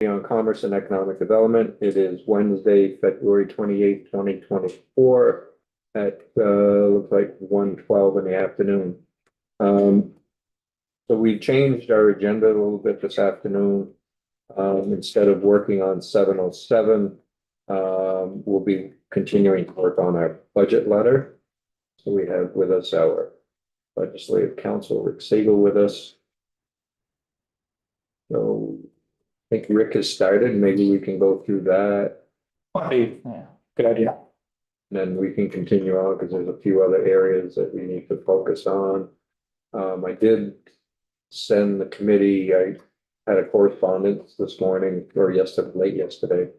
On Commerce and Economic Development. It is Wednesday, February 28th, 2024 at looks like 1:12 in the afternoon. So we changed our agenda a little bit this afternoon. Instead of working on 707, we'll be continuing to work on our budget letter. So we have with us our legislative counsel, Rick Siegel, with us. So I think Rick has started. Maybe we can go through that. Yeah, good idea. And then we can continue on because there's a few other areas that we need to focus on. I did send the committee, I had a correspondence this morning or late yesterday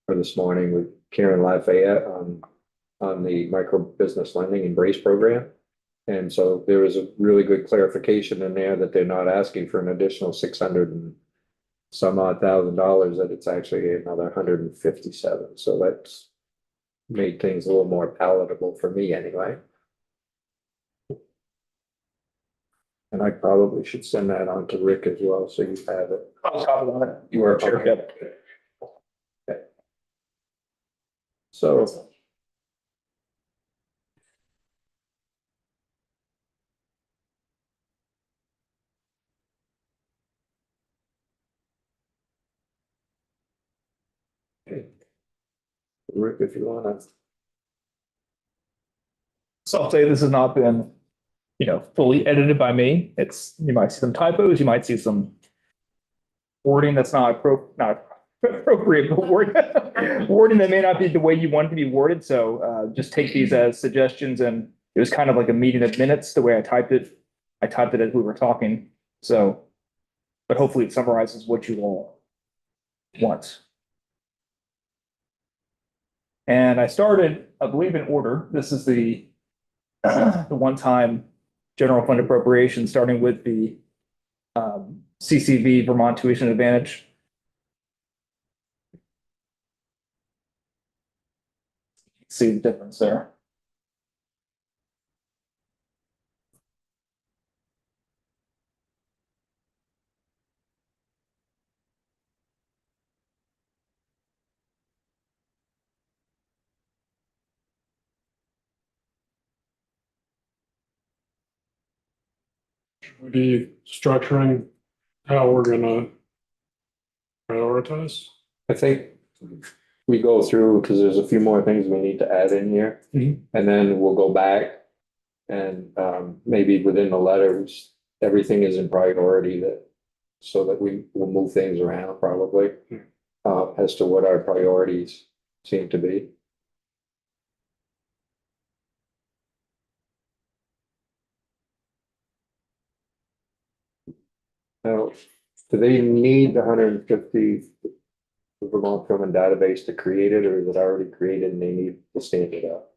or this morning with Karen Lafayette on the micro business lending embrace program. And so there was a really good clarification in there that they're not asking for an additional 600 and some odd $1,000, that it's actually another 157. So that's made things a little more palatable for me anyway. And I probably should send that on to Rick as well, so you have it. I'll copy on it. You are Sure, okay. yep. Okay. So. Okay. Rick, if you wanna. So I'll say this has not been, fully edited by me. You might see some typos, you might see some wording that's not appropriate, but wording that may not be the way you want it to be worded. So just take these as suggestions, and it was kind of like a meeting of minutes, the way I typed it. I typed it as we were talking, so, but hopefully it summarizes what you all want. And I started, I believe, in order. This is the one-time general fund appropriation, starting with the CCV Vermont Tuition Advantage. See the difference there. We be structuring how we're gonna prioritize. I think we go through, because there's a few more things we need to add in here. Mhm. And then we'll go back and maybe within the letters, everything is in priority that, so that we will move things around probably as to what our priorities seem to be. Now, do they need the 150 Vermont Film database to create it, or is it already created and they need to stand it up?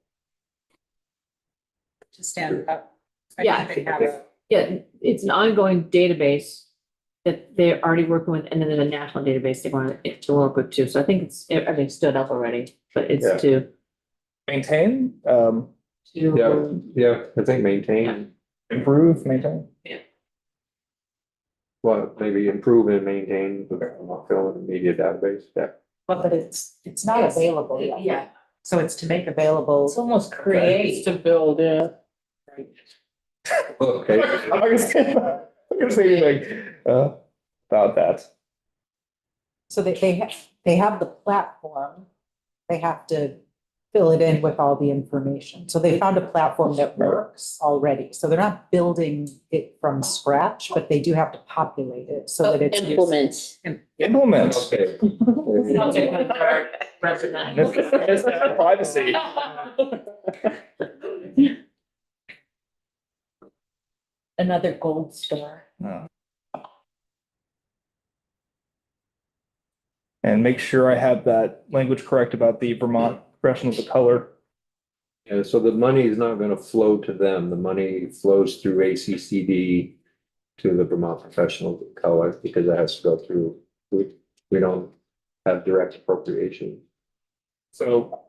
To stand up. Yeah. They have it. Yeah, it's an ongoing database that they're already working with, and then there's a national database they want it to work with too. So I think everything stood up already, but Yeah. it's to. Maintain, Yeah, I think maintain, improve, maintain. well, maybe improve and maintain the Vermont Film and Media database, yeah. But it's not available yet. Yeah. So it's to make available. It's almost create. to build it. Okay. I'm not gonna say anything about that. So they have the platform. They have to fill it in with all the information. So they found a platform that works already. So they're not building it from scratch, but they do have to populate it so that it's. Implement. Implement. Okay. Privacy. Another gold star. And make sure I have that language correct about the Vermont Professionals of Color. Yeah, so the money is not gonna flow to them. The money flows through ACCD to the Vermont Professionals of Color because it has to go through, we don't have direct appropriation. So.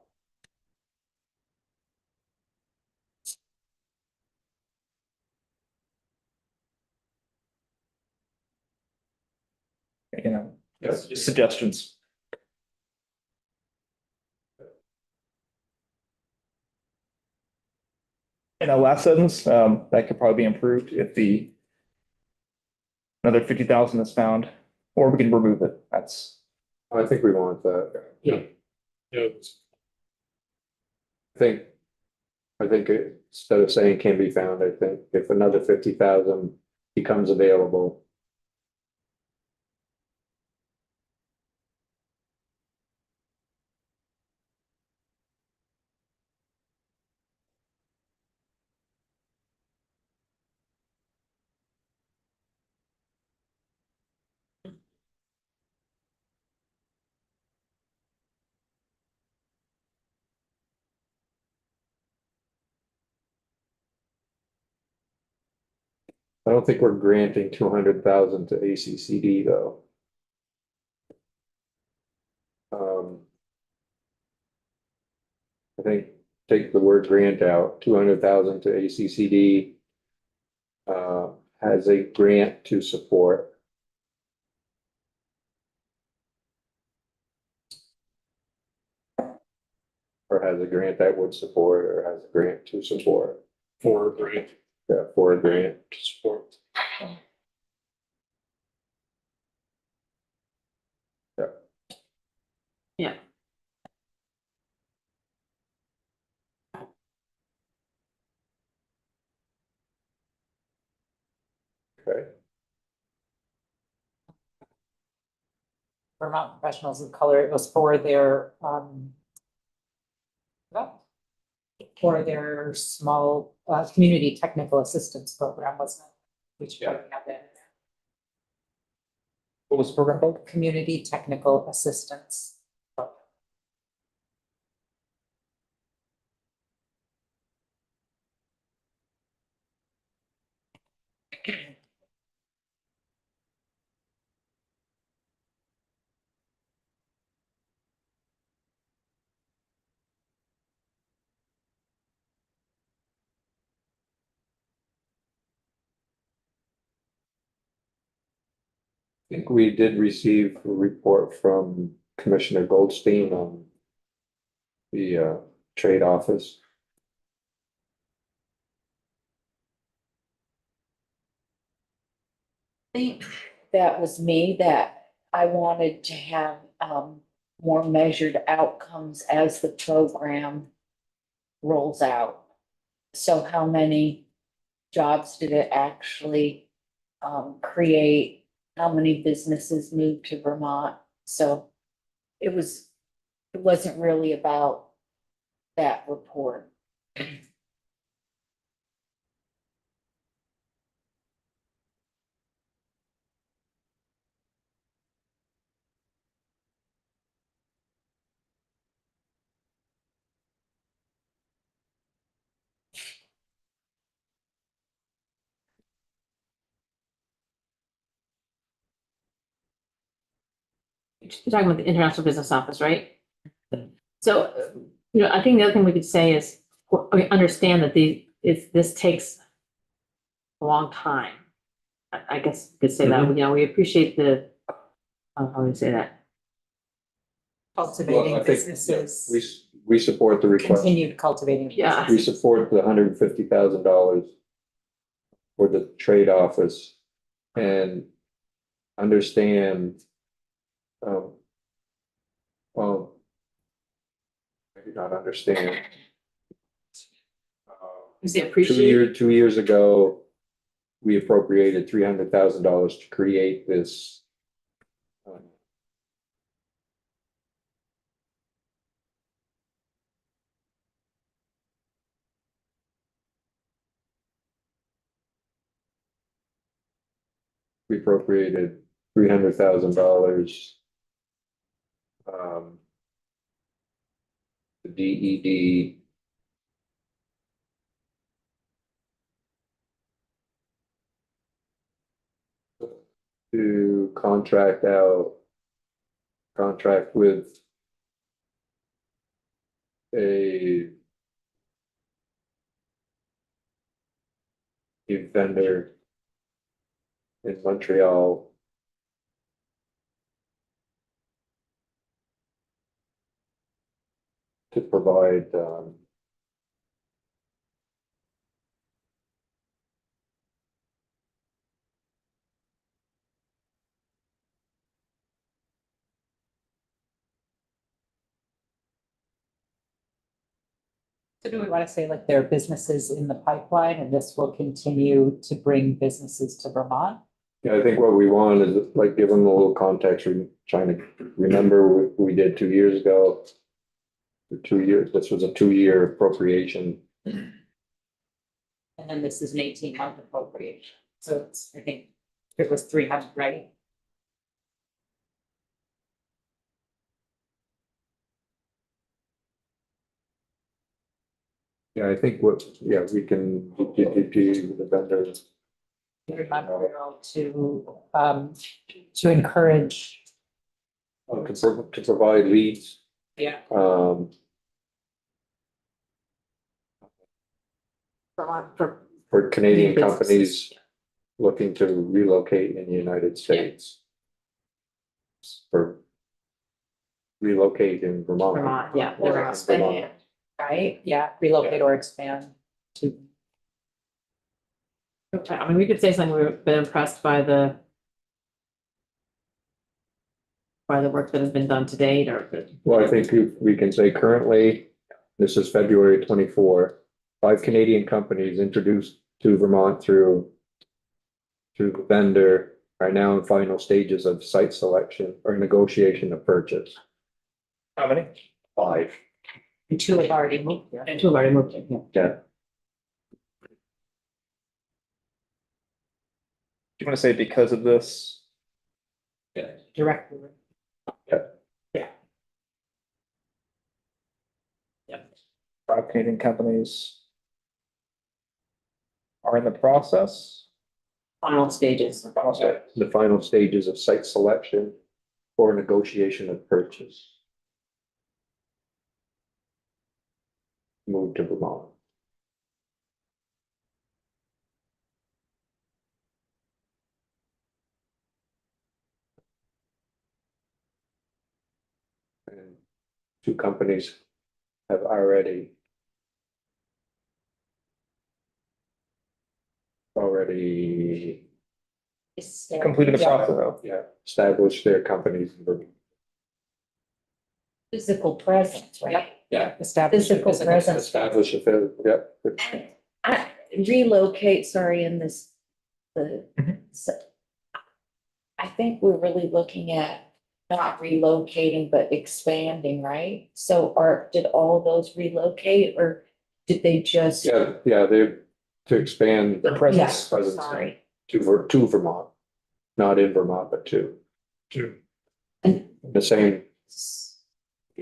Yes, just suggestions. And that last sentence, that could probably be improved if the another 50,000 is found, or we can remove it. That's, I think we want that. Yeah. Yeah, it's- I think instead of saying can be found, I think if another 50,000 becomes available. I don't think we're granting 200,000 to ACCD though. I think take the word grant out, 200,000 to ACCD. Has a grant to support. Or has a grant that would support, or has a grant to support, for grant yeah, for a grant. support. Yeah. Okay, Vermont Professionals of Color, it was for their, well, for their small, community technical assistance program, wasn't it? We should probably have that in there. what was the program called? Community technical assistance. I think we did receive a report from Commissioner Goldstein on the trade office. Think that was me, that I wanted to have more measured outcomes as the program rolls out. So how many jobs did it actually create? How many businesses moved to Vermont? So it wasn't really about that report. You're talking about the International Business Office, right? So, I think the other thing we could say is, we understand that this takes a long time. I guess you could say that, we appreciate the, how do you say that? Well, Cultivating I think, yeah, businesses, we support the request. continued cultivating. Yeah. We support the $150,000 for the trade office and understand. Well, I do not understand. You say appreciate. 2 years ago, we appropriated $300,000 to create this. We appropriated $300,000. The DED. To contract with a vendor in Montreal to provide, So do we want to say like there are businesses in the pipeline and this will continue to bring businesses to Vermont? yeah, I think what we want is like give them a little context, we're trying to remember what we did 2 years ago. For 2 years, this was a 2-year appropriation. And then this is an 18-month appropriation. So it's, I think it was 300, right? Yeah, I think we can, DPP, the vendors. Reminder to encourage. To provide leads, Yeah. For Canadian New businesses. companies looking to relocate in the United States. For relocate in Vermont. Vermont, yeah. Or Vermont. expand, right? Yeah, relocate or expand to. Okay, I mean, we could say something, we've been impressed by the work that has been done to date, or. Well, I think we can say currently, this is February 24, 5 Canadian companies introduced to Vermont through the vendor are now in final stages of site selection or negotiation of purchase. How many? 5. And 2 have already moved here. And two have already moved in, yeah. Yeah. Do you want to say because of this? Directly. Yeah. 5 Canadian companies are in the process. Final stages. The final stages of site selection or negotiation of purchase. Move to Vermont. And 2 companies have already Completed the Yeah. process. yeah, established their companies in Vermont. Physical presence, right? Yeah. Establish. Physical presence. Establish Relocate, sorry, in this, Mhm. so- I think we're really looking at not relocating, but expanding, right? So did all those relocate or did they just? Yeah, they to expand Their presence. Yes, presence. sorry. to Vermont, not in Vermont, but to Two. the same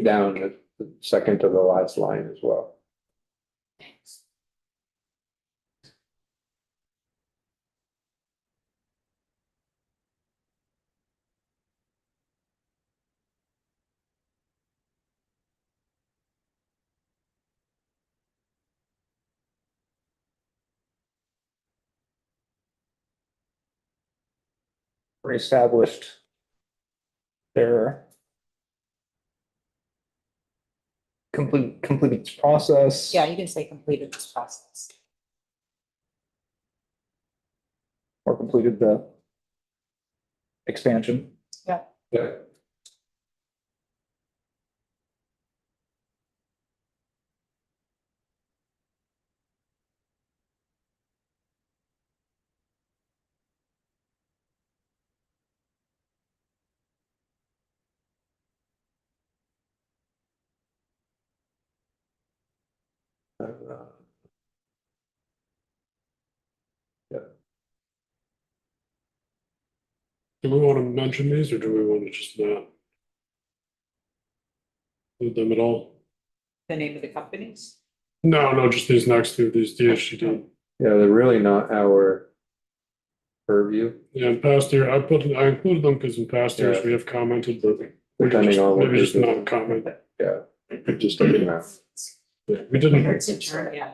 down the second to the last line as well. Reestablished their completed this process. Yeah, you can say completed this process. Or completed the expansion. Yeah. Do we want to mention these or do we want to just not? Include them at all? The name of the companies? No, just these next two, these DHCD. Yeah, they're really not our purview, Yeah, in past year, I included them because in past years Yeah. we have commented, but we could depending just, on what. maybe just they do. not comment. Yeah, just looking at. Yeah, We didn't. Yeah.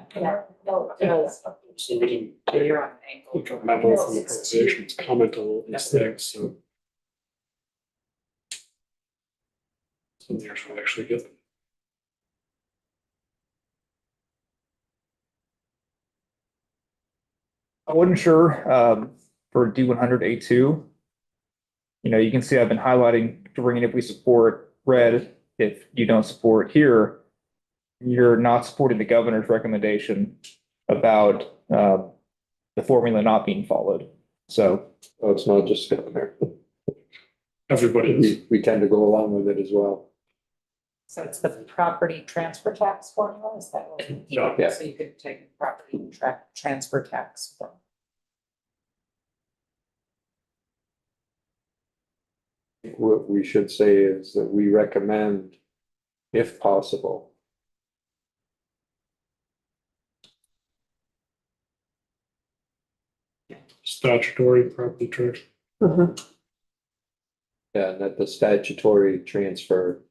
No, it does. So we didn't. You're on angle. Memo from the appropriations comment on all these things, so. Some years we actually get them. I wasn't sure, for D100A2. You know, you can see I've been highlighting green if we support, red if you don't support. Here, you're not supporting the governor's recommendation about, the formula not being followed. So, Oh, it's not just sitting there. Everybody is. We tend to go along with it as well. So it's the property transfer tax formula, is that what? Yeah. Yeah. So you could take property transfer tax. from- What we should say is that we recommend, if possible, Statutory property tax. yeah, that the statutory transfer.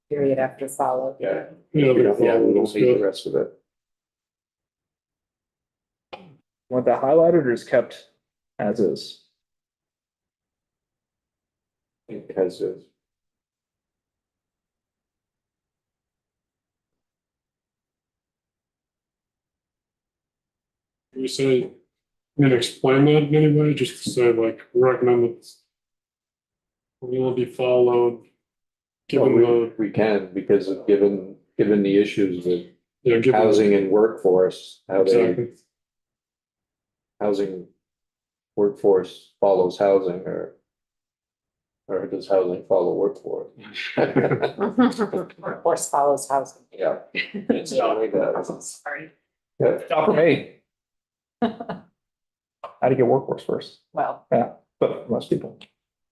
Period after followed. Yeah. Yeah, We don't, yeah, we that's don't need the good. rest of it. want that highlighted or is kept as is? Because of, We say, and explain that to anybody, just to say like, recommend that we will be followed. Given the, we can, because of given the issues with yeah, given. housing and workforce, how they, Exactly. housing workforce follows housing, or does housing follow workforce? Workforce follows housing. Yeah. It certainly does. Sorry. Yeah. Not for me. How to get workforce first, Well, but most people.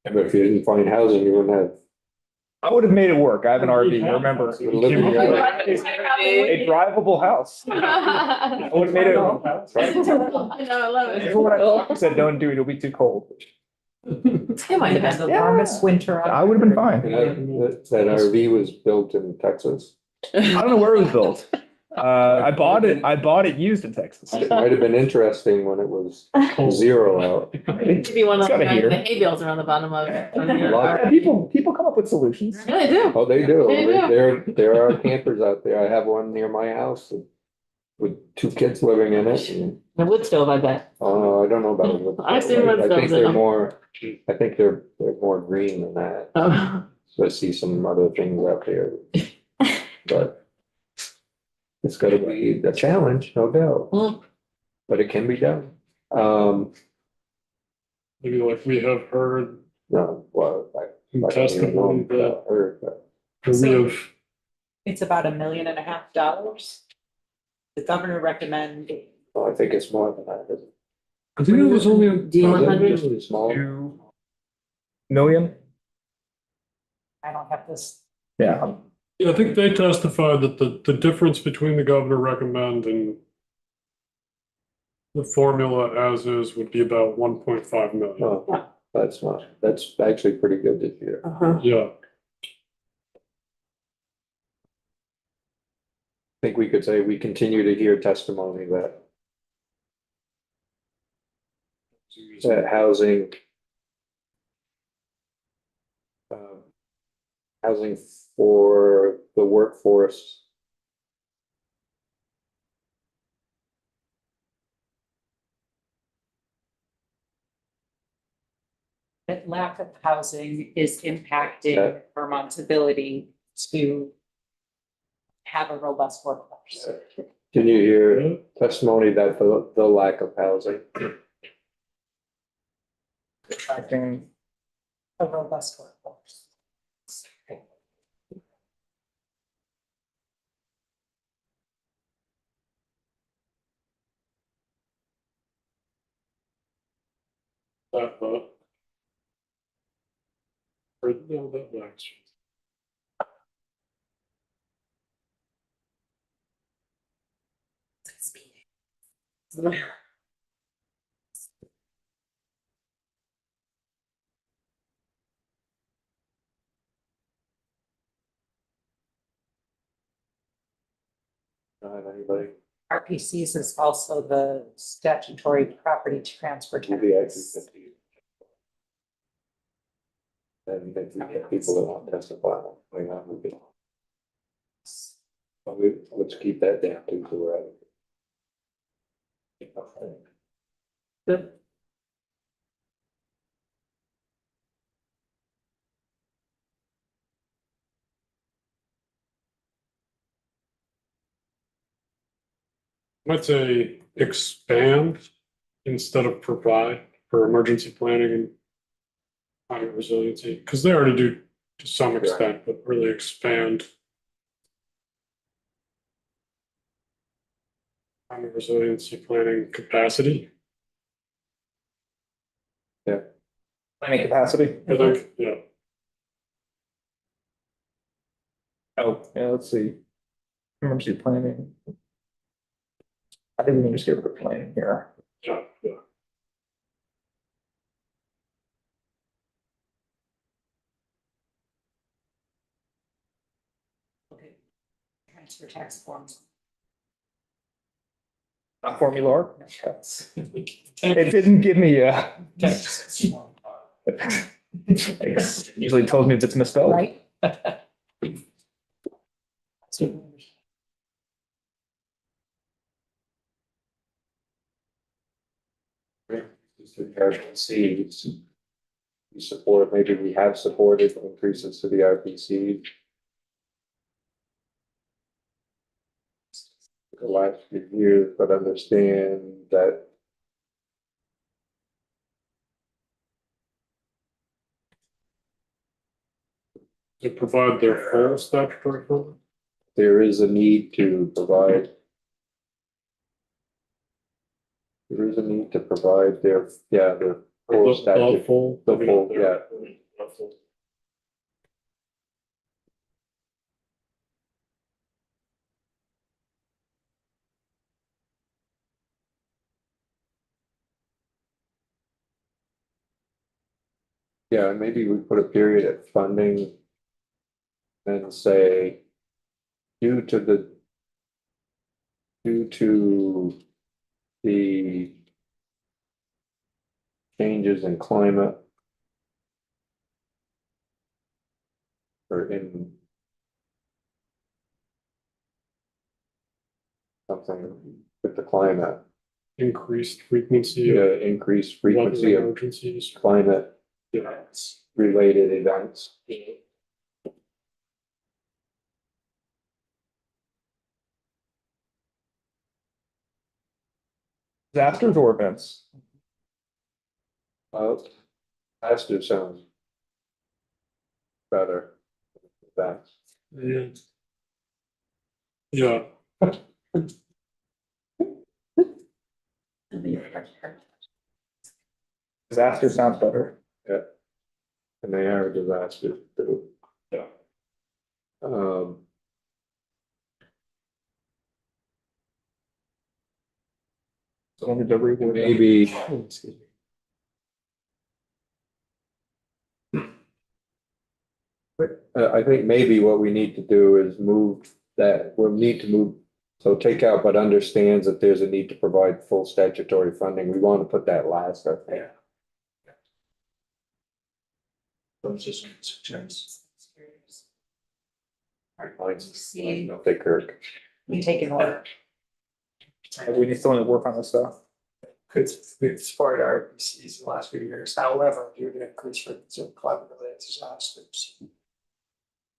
But if you didn't find housing, you wouldn't have. I would have made it work. I have an RV, remember? You live in your- A drivable house. I would have made it. I know, I love it. Everyone I said, don't do it, it'll be too cold. It might you have had the been. warmest winter. on I would have been That fine. RV was built in Texas. I don't know where it was built. I bought it used in Texas. It might have been interesting when it was 0 out. Maybe one of It's gotta the hear. hay bales around the bottom of it. Lot. People come up with solutions. Yeah, they do. Oh, they do. They do. There are campers out there. I have one near my house with 2 kids living in it. And, The wood stove, I bet. I don't know about it. I've seen wood I think stoves in they're them. more, I think they're more green than that. Oh. So I see some other things out there. But it's gotta be a challenge, no doubt, Mm. but it can be done. Maybe like we have heard No, well, I in don't even know testimony if that I heard, but we have, It's about $1.5 million. The governor recommended, well, I think it's more than that, isn't it? I think it was only, D100? Really small. 2 million? I don't have this, Yeah. I think they testified that the difference between the governor recommend and the formula as is would be about 1.5 million. Oh, that's actually pretty good this year. Uh-huh. Yeah, I think we could say we continue to hear testimony that housing. Housing for the workforce. that lack of housing is Yeah. impacting Vermont's ability to have a robust workforce. Can you hear testimony that the lack of housing? Attracting A robust workforce. that. Or, no, that max. Anybody? RPCs is also the statutory property transfer Maybe I tax. can. And if we get people that want to testify, we have to be. But let's keep that down to where I. Good. I'd say expand instead of provide for emergency planning and climate resiliency, because they already do to some extent, but really expand climate resiliency planning capacity. Planning capacity. I think, yeah, Oh, yeah, let's see. Emergency planning. I think we can just get rid of planning here. yeah, yeah. Transfer tax forms. Not formular. It didn't give me a. Usually tells me if it's misspelled. Right? RPCs. We support, maybe we have supported increases to the RPC. The last few years, but understand that. To provide their full statutory funding. There is a need to provide. There is a need to provide their, their full statute, full. the full, yeah. The full. Yeah, maybe we put a period at funding. And say. Due to the. Changes in climate. Or in. Something with the climate, Increased frequency of increased weather frequency of emergencies. climate Events. related events. Disasters or events? Faster sounds. Better. That's. Yeah. Yeah, Disaster sounds better. And they are disasters too. Yeah. So only the reward. Maybe. I think maybe what we need to do is move that, we'll need to move, so take out, but understands that there's a need to provide full statutory funding. We want to put that last, I think. Those just suggestions. See. Don't take Kirk. We take an order. We need someone to work on this stuff. We've supported RPCs in the last few years, however, due to increased frequency of climate related disasters.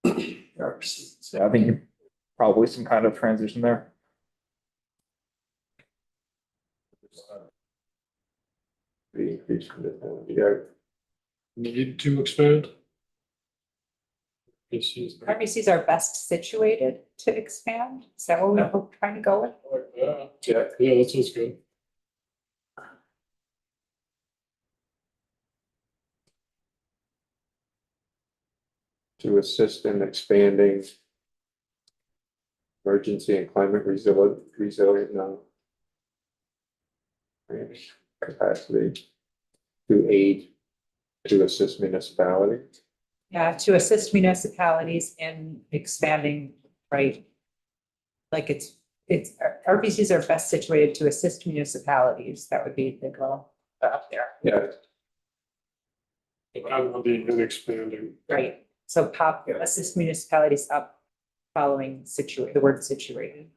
RPCs. Yeah, I think probably some kind of transition there. The increase in the, need to expand. RBCs are best situated to expand. Is that what we're trying to go with? Yeah, that sounds good. to assist in expanding. Emergency and climate resilient now. Capacity. To aid, to assist municipalities. Yeah, to assist municipalities in expanding, right? Like it's it's, RPCs are best situated to assist municipalities. That would be the goal up there. Yeah, Rather than being an expanding. Right. So pop, assist municipalities up following the word situated.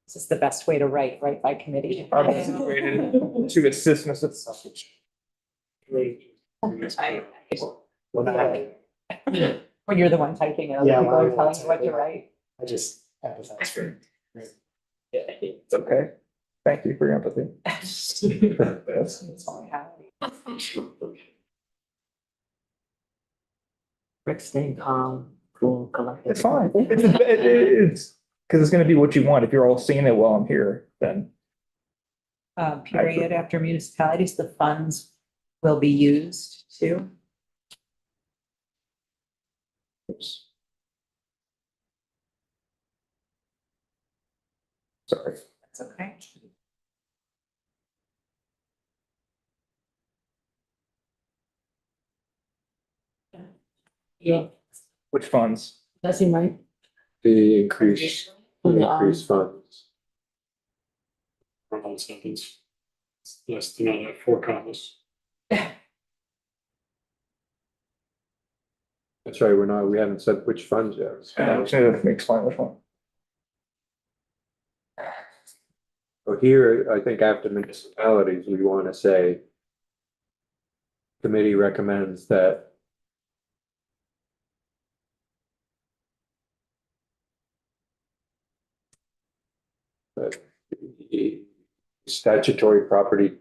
This is the best way to write by committee. Are best situated to assist municipalities. When you're the one typing it, other Yeah, people are well, telling you what to write. I just empathize for. It's okay. Thank you for your empathy. That's all I have. Rick staying calm, cool, collected. It's fine. It's, because it's gonna be what you want. If you're all seeing it while I'm here, then Period after municipalities, the funds will be used to. oops. Sorry. That's okay. Yeah, Which funds? that seem right? the increased funds. For one sentence. It's less than all that, 4 commas. That's right, we haven't said which funds yet. I'm just gonna explain which one. So here, I think after municipalities, we want to say committee recommends that statutory property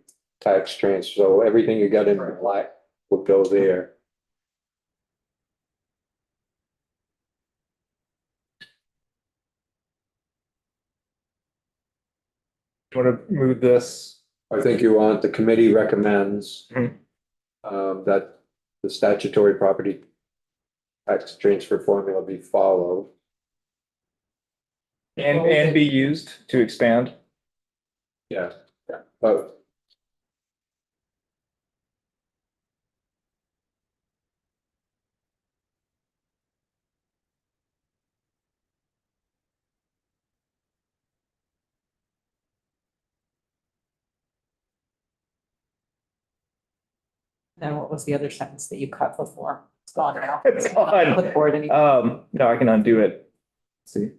tax transfer, so everything you got in black will go there. You wanna move this? I think you want the committee recommends Mhm. That the statutory property tax transfer formula be followed. And be used to expand. Yeah, but Then what was the other sentence that you cut before? It's gone now. It's gone. Clipboard any. No, I can undo it. Let's see.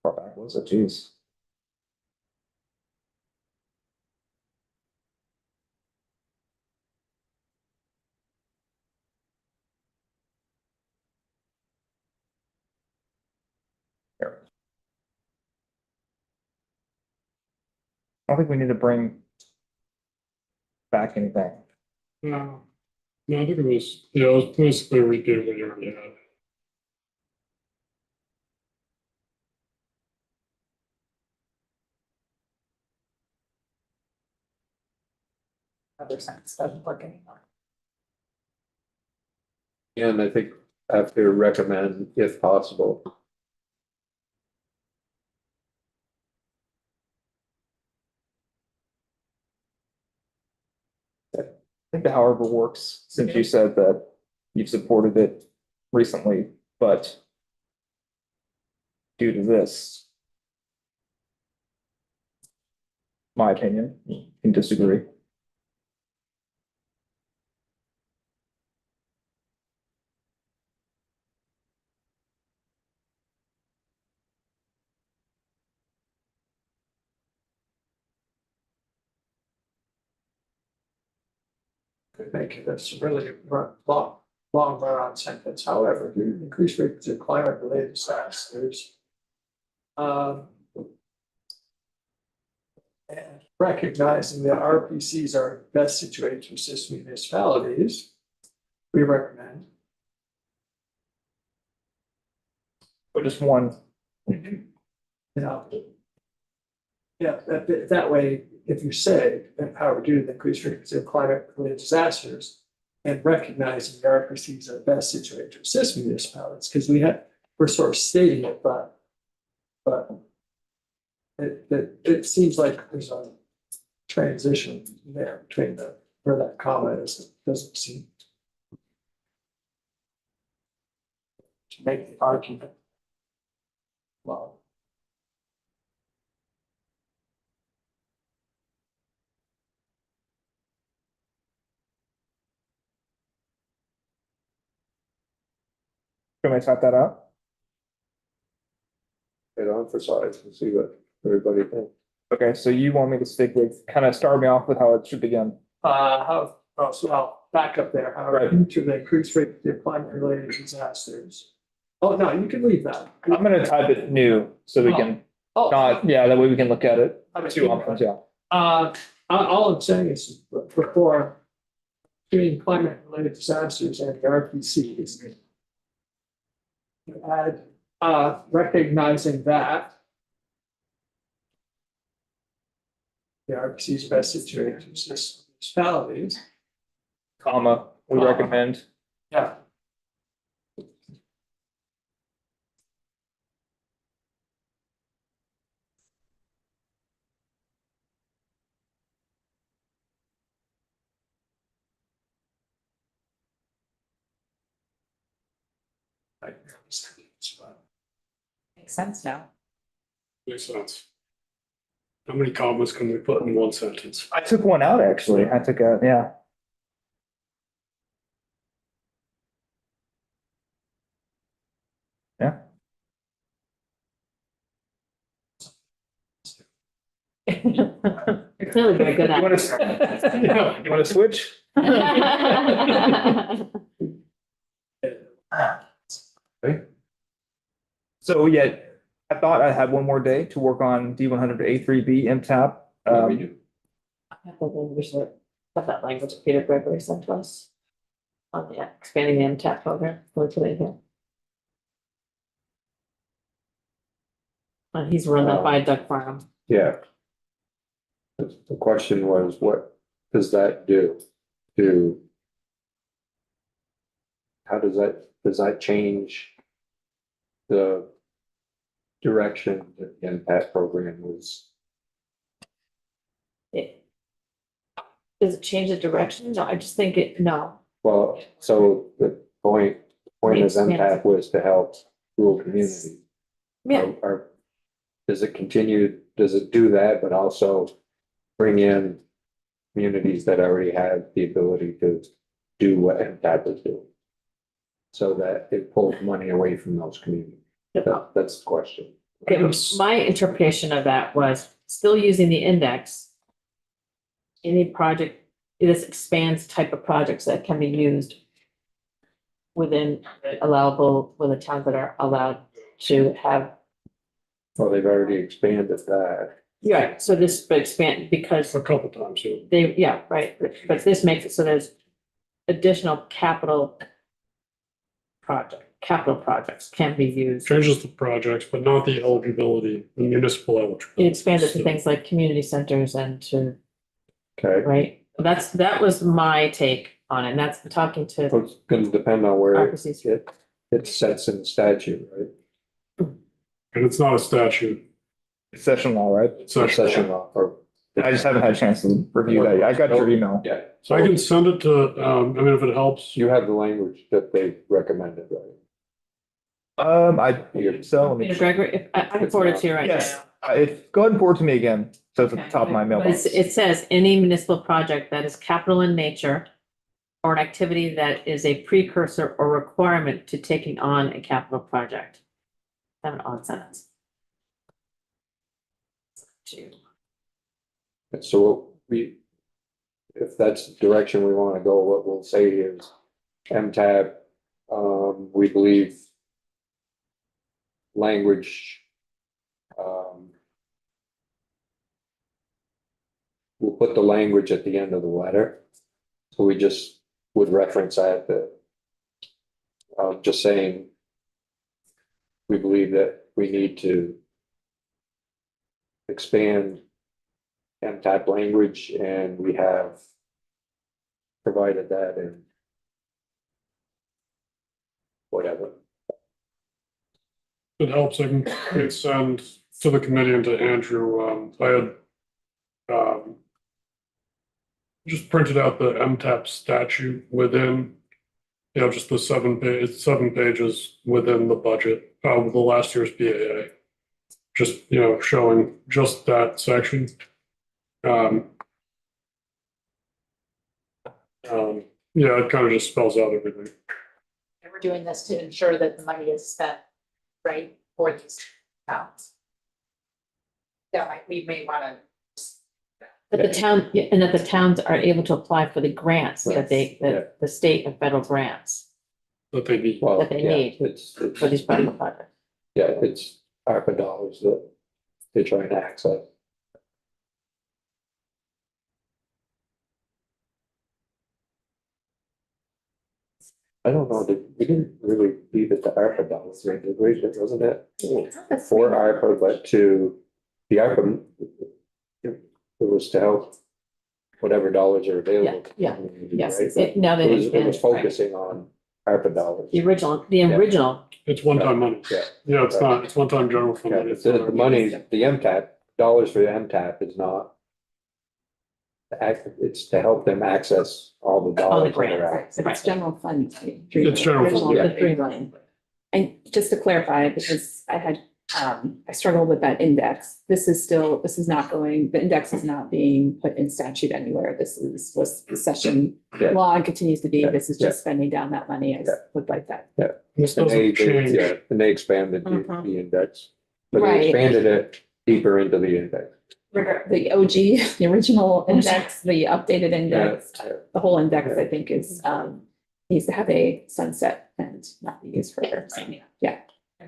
Far back was it? Jeez. There. I don't think we need to bring back anything. No, I think it was basically repeating what you already had. Other sentence doesn't work anymore. and I think after recommend if possible. I think the however works, since you said that you've supported it recently, but due to this, my opinion, you can disagree. Thank you. That's a really long run-on sentence. However, due to increased rates of climate-related disasters, and recognizing that RPCs are best situated to assist municipalities, we recommend. But just one, Yeah. Yeah, that way, if you say empower due to the increased frequency of climate-related disasters and recognizing the RPCs are best situated to assist municipalities, because we're sort of stating it, but it seems like there's a transition there between where that comma is, it doesn't seem to make the argument. Well, Can I type that out? It emphasize and see what everybody thinks. Okay, so you want me to stick with, kind of start me off with how it should begin. so I'll back up there, however, Right. due to the increased rate of climate related disasters. Oh, no, you can leave that. I'm gonna type it new so we can, Oh, not, yeah, that way we can look at it. I mean, Two options, yeah. all I'm saying is before doing climate related disasters and the RPC is to add, recognizing that the RPC is best situated to assist municipalities. Comma, we Comma. recommend. Yeah. Makes sense now. Makes sense. How many commas can we put in one sentence? I took one out, actually. I took out, yeah. Yeah. You're clearly very good You at wanna, it. you wanna switch? So yeah, I thought I had one more day to work on D100 A3B MTAP. I have the language that language Peter Gregory sent to us on the expanding the MTAP program. We'll put it here. He's run that by Doug Farnham. Yeah. The question was, what does that do to? How does that change the direction that the impact program was? Does it change the direction? No, I just think no. Well, so the point of Expand. impact was to help rural communities. Yeah, Does it continue, does it do that, but also bring in communities that already have the ability to do what impact is doing? So that it pulls money away from those communities. That's the question. okay, my interpretation of that was still using the index. Any project, this expands type of projects that can be used within allowable, with the towns that are allowed to have. Well, they've already expanded that. Yeah, so this would expand because A couple times, yeah. they, yeah, right, but this makes it so there's additional capital projects can be used. Changes the projects, but not the eligibility, the municipal It eligibility. expanded to things like community centers and to, Okay, right, that was my take on it, and that's talking to so it's gonna depend on where RPCs. it sets in the statute, right? And it's not a statute. It's session law, right? It's Or a session law, or. I just haven't had a chance to review that. I got your email. Yeah. So I can send it to, I mean, if it helps. You have the language that they recommended, right? I think so. Let me Peter Gregory, if I can forward it to you right now. Yes, go ahead and forward to me again. So it's at the top of my But mailbox. it says any municipal project that is capital in nature or an activity that is a precursor or requirement to taking on a capital project. Have an odd sentence. So if that's the direction we want to go, what we'll say is MTAB, we believe language, we'll put the language at the end of the letter. So we just would reference that, just saying we believe that we need to expand MTAP language, and we have provided that in whatever. It helps, I can send to the committee and to Andrew, I had just printed out the MTAP statute within, just the 7 pages within the budget, with the last year's BAA. Just, showing just that section. It kind of just spells out everything. And we're doing this to ensure that the money is spent right for these towns. We may wanna. But the town, and that the towns are able to apply for the grants that the state and federal grants That they need. Well, that they yeah, need it's, for these private projects. yeah, it's ARPA dollars that they're trying to access. I don't know, we didn't really leave it to ARPA dollars, right? Did we? Wasn't it? For ARPA, but to the ARPA, it was to help whatever dollars are available. to Yeah, communities, Yes, right? now that It was it's focusing on ARPA dollars. the original, It's one-time money. Yeah. Yeah, it's not, it's one-time general fund Yeah, money. but the money, the MTAP, dollars for the MTAP is not. It's to help them access all the all the dollars that are out. grants. It's general fund. It's general fund, The 3 million. And just to clarify, because I struggled with that index, this is not going, the index is not being put in statute anywhere. Was the session Yeah. law and continues to be, Yeah. this is just spending down that money. I Yeah. would like that. This And doesn't change. and they expanded Mhm. the index, but they Right. expanded it deeper into the index. The OG, the original index, the updated index, Yeah. the whole index, I think is, needs to have a sunset and not be used further. So, yeah. I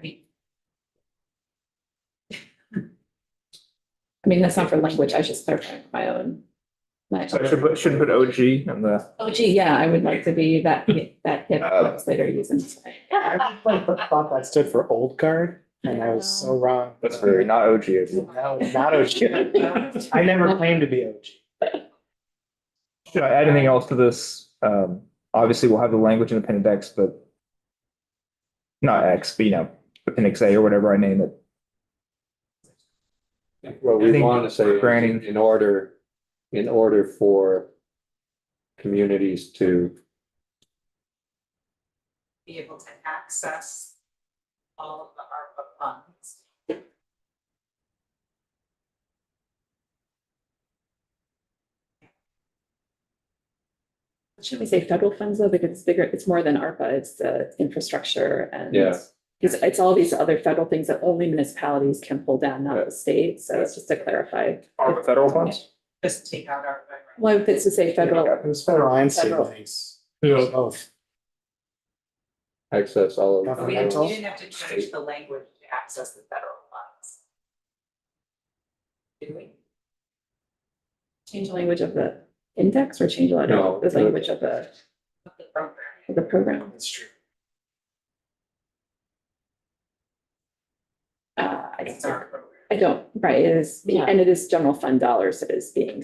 mean, that's not for language. I was just clarifying my own. So I should put OG in the, OG, yeah, I would like to be that hip legislator using. I thought that stood for old guard, and I was so wrong. that's very not OG. is it? No, not OG. I never claimed to be OG. Should I add anything else to this? Obviously, we'll have the language in appendix, but not X, but appendix A or whatever I name it. Well, I we think want to say granting- in order for communities to, Be able to access all of the ARPA funds. Should we say federal funds though, because it's bigger, it's more than ARPA, it's the infrastructure and. Yeah. It's all these other federal things that only municipalities can pull down, not the state, so it's just to clarify. Are the federal funds? Just take out ARPA. Well, if it's to say federal, It was federal and state Federal. things. Yeah. Both. access all of. We Governmental. didn't have to change the language to access the federal funds. Did we? change the language of the index or change the No, language of the The program. program. That's true. It's our program. I don't, right, it is, Yeah. and it is general fund dollars that is being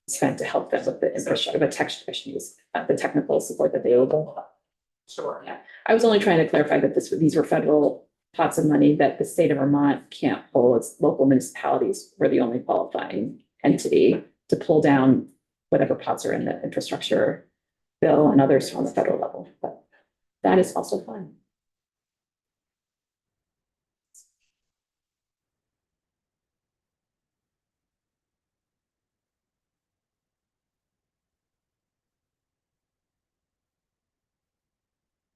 spent to help them with the infrastructure, the technical support that they owe. Sure. I was only trying to clarify that these were federal pots of money that the state of Vermont can't pull. It's local municipalities were the only qualifying entity to pull down whatever pots are in the infrastructure bill and others on the federal level. But that is also fun.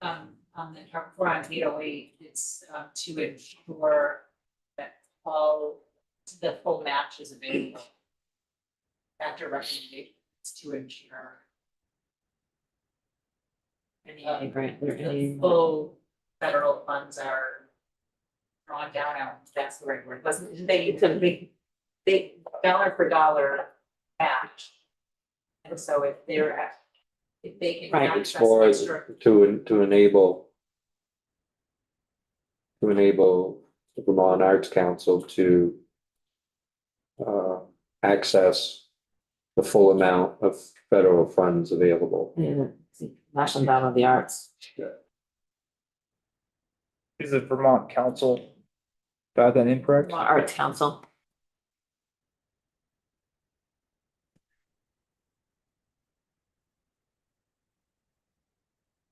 On the chart 808, it's to ensure that all, the full match is available. After recommendations to ensure. Any grant, The any- full federal funds are drawn down out, that's the right word, wasn't, it's a big dollar for dollar match. And so if they can Right. It's access for, extra. to enable the Vermont Arts Council to access the full amount of federal funds available. National Endowment of the Arts. Is it Vermont Council That then incorrect? Arts Council.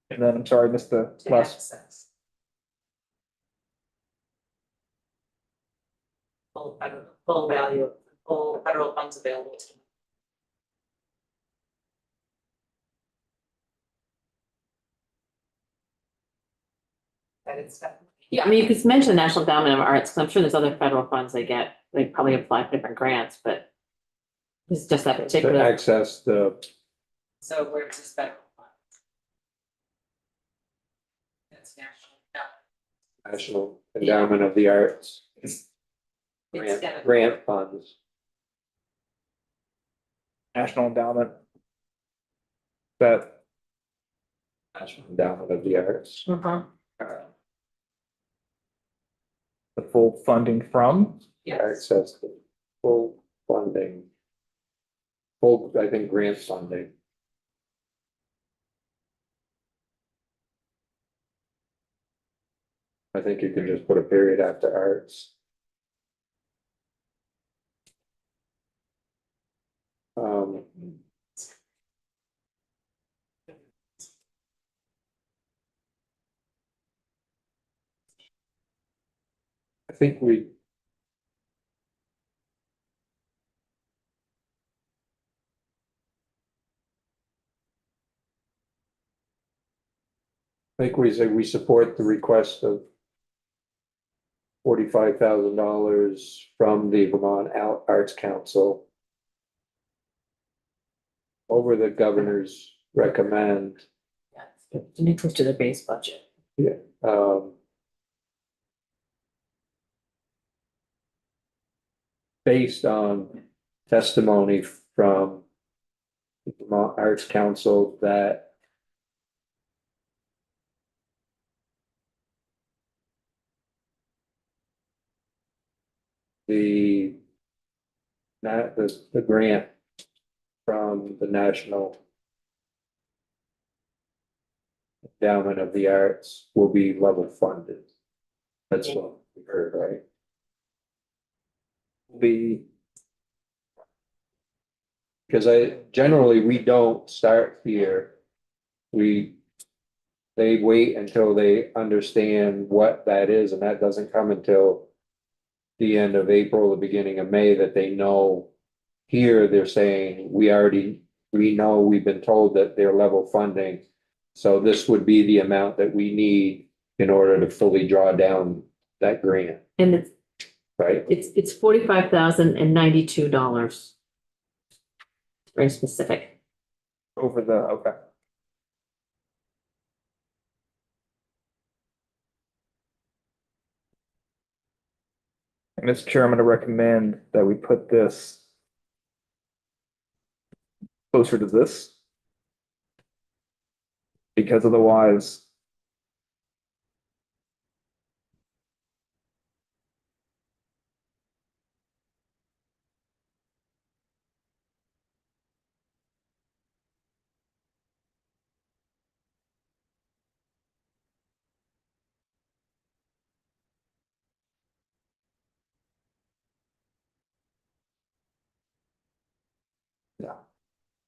And then, I'm sorry, I missed the To last, access. Full value, full federal funds available to them. That is definitely. Yeah, I mean, you could mention the National Endowment of Arts, because I'm sure there's other federal funds they get, they probably apply for different grants, but it's just that To particular, access the, So where's this federal funds? That's national. No, National Endowment of the Arts. it's Grant, gonna- grant funds. National Endowment. That, National Endowment of the Arts. Mhm. the full funding from, Yes, Access to full funding. Full, I think, grant funding. I think you can just put a period after arts. Um. I think we. I think we say we support the request of $45,000 from the Vermont Arts Council over the governor's recommend, New proof to the base budget. um, based on testimony from the Vermont Arts Council that the the grant from the National Endowment of the Arts will be level funded. That's what we heard, right? the, Because generally, we don't start here. They wait until they understand what that is, and that doesn't come until the end of April, the beginning of May, that they know. Here, they're saying, we know, we've been told that they're level funding. So this would be the amount that we need in order to fully draw down that grant, And right? it's $45,092. Very specific. over the, okay. Mr. Chair, I'm gonna recommend that we put this closer to this. Because otherwise.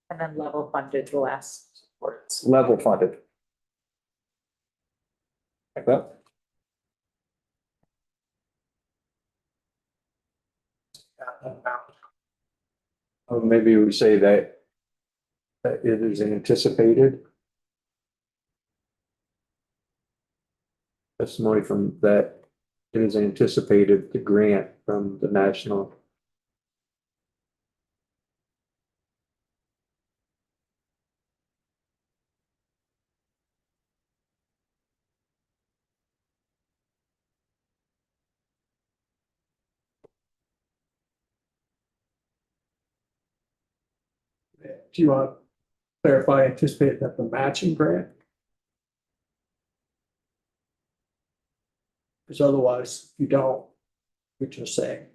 And then level funded the last words. Level funded. Like that? Or maybe we say that it is anticipated. Testimony from that it is anticipated the grant from the national. Do you want to clarify, anticipate that the matching grant? Because otherwise, if you don't, you're just saying.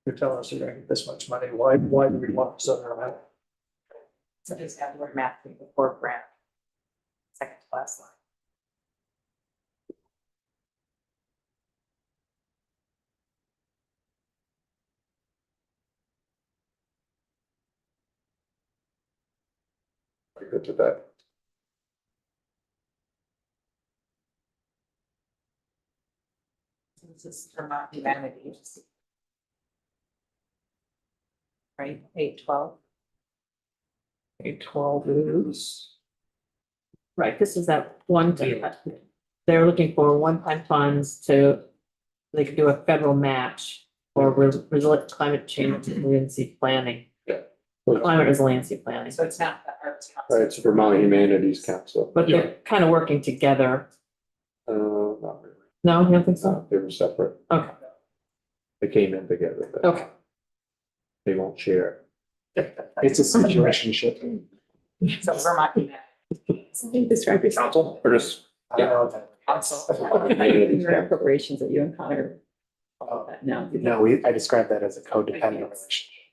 You're telling us you're gonna get this much money, why do we want this other amount? so just have the word matching before grant. Second to last line. Pretty good with that. This is Vermont Humanities. Right, 812. 812 is. Right, this is that one, they're looking for one-time funds to, they could do a federal match for resilient climate change resiliency planning. Climate resiliency planning, So it's not the Arts Right, Council. it's Vermont Humanities Council. but they're kind of working together. Not really. No, you don't think so? They were separate. Okay, They came in together, but okay. they won't share. It's a situationship. So Vermont Humanities. Something describe your Council, or just, I don't know what that. Council. your appropriations that you and Connor. No. No, I described that as a codependent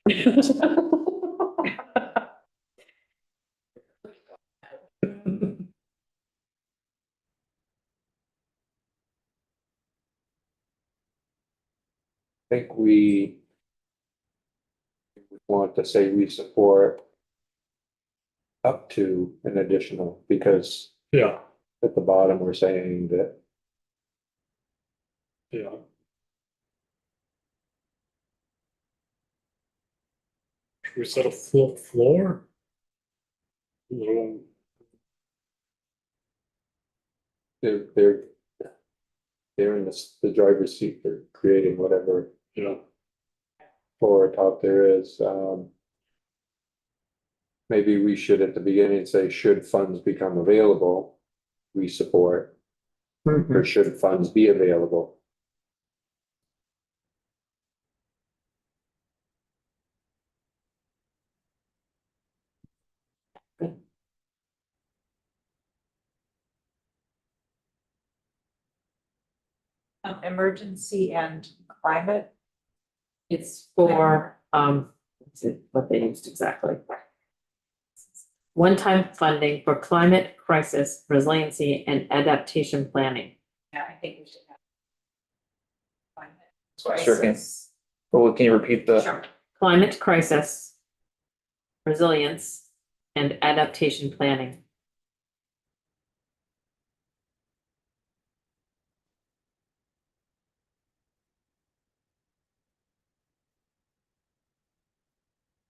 relationship. I think we want to say we support up to an additional, because Yeah, at the bottom, we're saying that yeah. Should we set a floor? No, they're in the driver's seat for creating whatever yeah, floor or top there is. Maybe we should at the beginning say, should funds become available, we support, or should funds be available. Emergency and climate. It's for, let's see what they used exactly. One-time funding for climate crisis resiliency and adaptation planning. Yeah, I think we should have. Sure can. Well, can you repeat the? Sure. Climate crisis, resilience, and adaptation planning.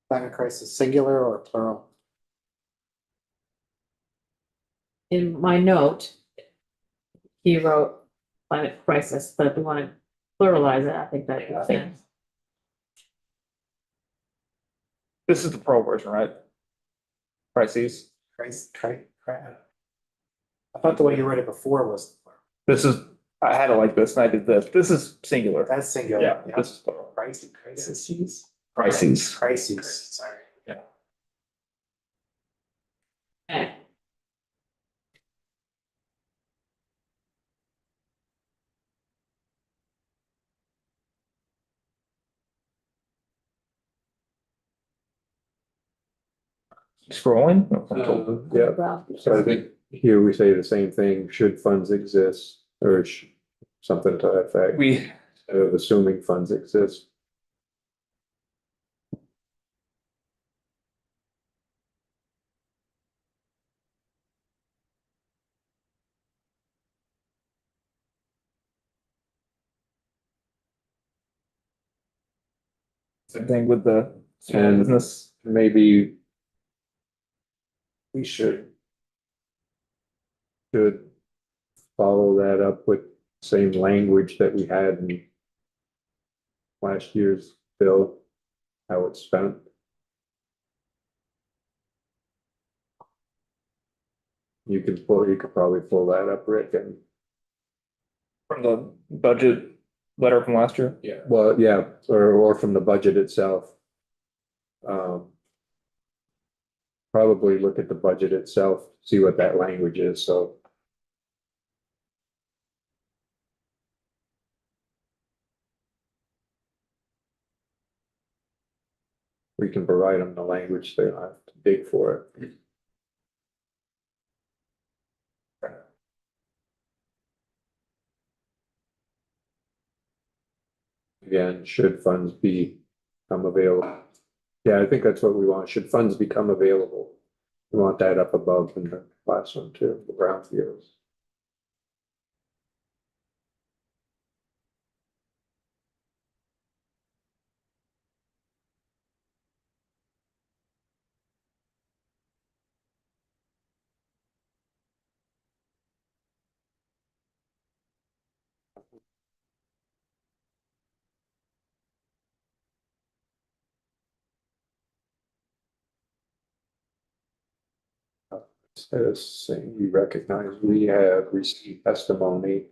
Climate crisis, singular or plural? In my note, he wrote climate crisis, but if we want to pluralize it, I think that makes sense. This is the pro version, right? Crises. I thought the way you read it before was plural. This is, I had it like this and I did this. This is singular. That's singular. Yeah, this is plural. Crises. Crises. Crises, sorry. Okay. Scrolling? Yeah, so I think here we say the same thing, should funds exist, or something to that effect, We, instead of assuming funds exist. same thing with the small And- business. Maybe we should follow that up with same language that we had in last year's bill, how it's spent. You could probably pull that up, Rick, and, From the budget letter from last year. yeah, well, yeah, or from the budget itself. Probably look at the budget itself, see what that language is, so. We can provide them the language, they don't have to dig for it. Again, should funds become available? Yeah, I think that's what we want, should funds become available? We want that up above in the last one too, the brownfields. Says, saying we recognize we have received testimony.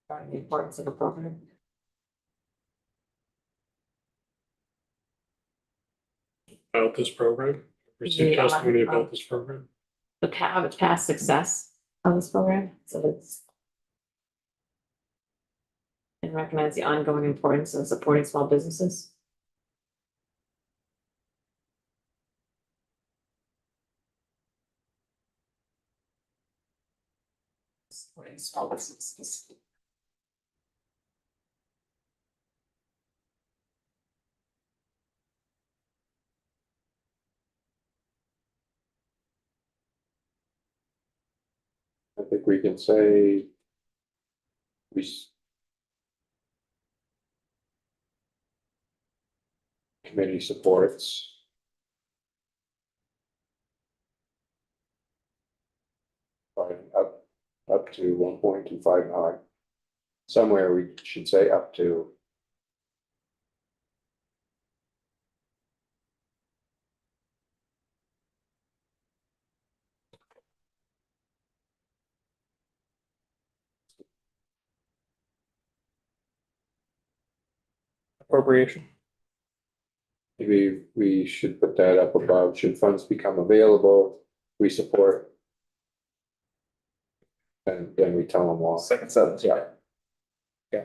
Regarding the importance of the program. About this program, received Yeah, testimony about this program. The past success of this program, so it's. And recognize the ongoing importance of supporting small businesses. Supporting small businesses. I think we can say. Committee supports. Up to 1.259. Somewhere we should say up to. Appropriation. Maybe we should put that up above, should funds become available, we support. And then we tell them why. Second sentence, yeah. Yeah.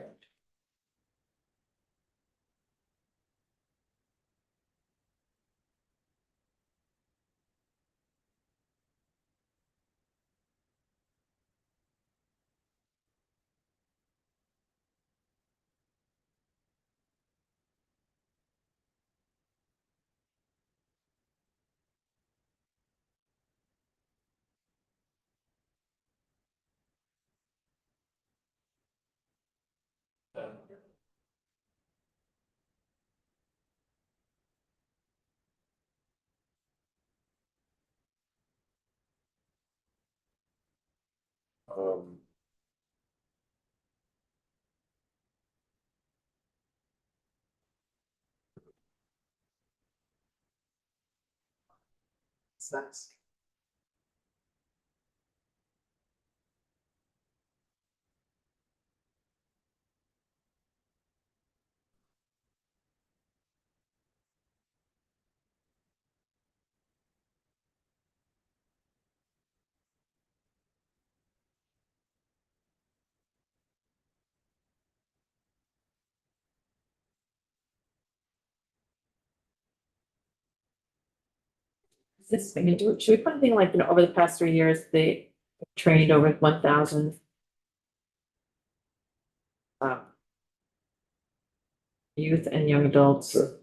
Um, That's. This, I mean, should we put anything like, over the past 3 years, they trained over 1,000. Youth and young adults. Sure.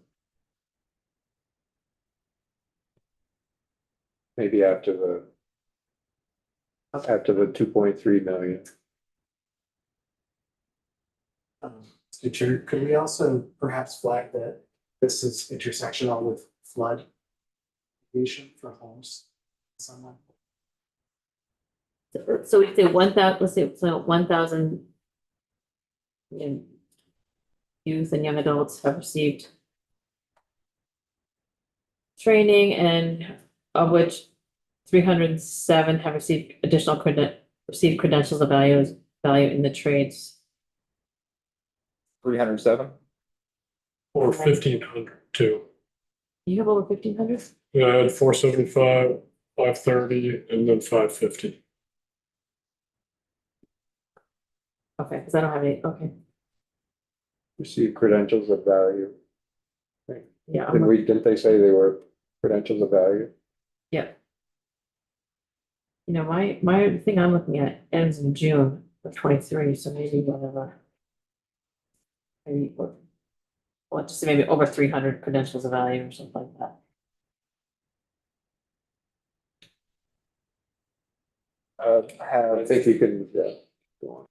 Maybe after the 2.3 million. Mr. Chair, could we also perhaps flag that this is intersectional with flood mitigation for homes? Someone. So we say 1,000, let's say, so 1,000. Youth and young adults have received. Training, and of which 307 have received additional credentials of value in the trades. 307. Or 1,500 too. You have over 1,500? Yeah, I had 475, 530, and then 550. Okay, because I don't have any, okay, Receive credentials of value. yeah. Didn't they say they were credentials of value? Yep. You know, my thing I'm looking at ends in June of 23, so maybe whatever. Maybe, well, just say maybe over 300 credentials of value or something like that. I think you can, yeah, go on.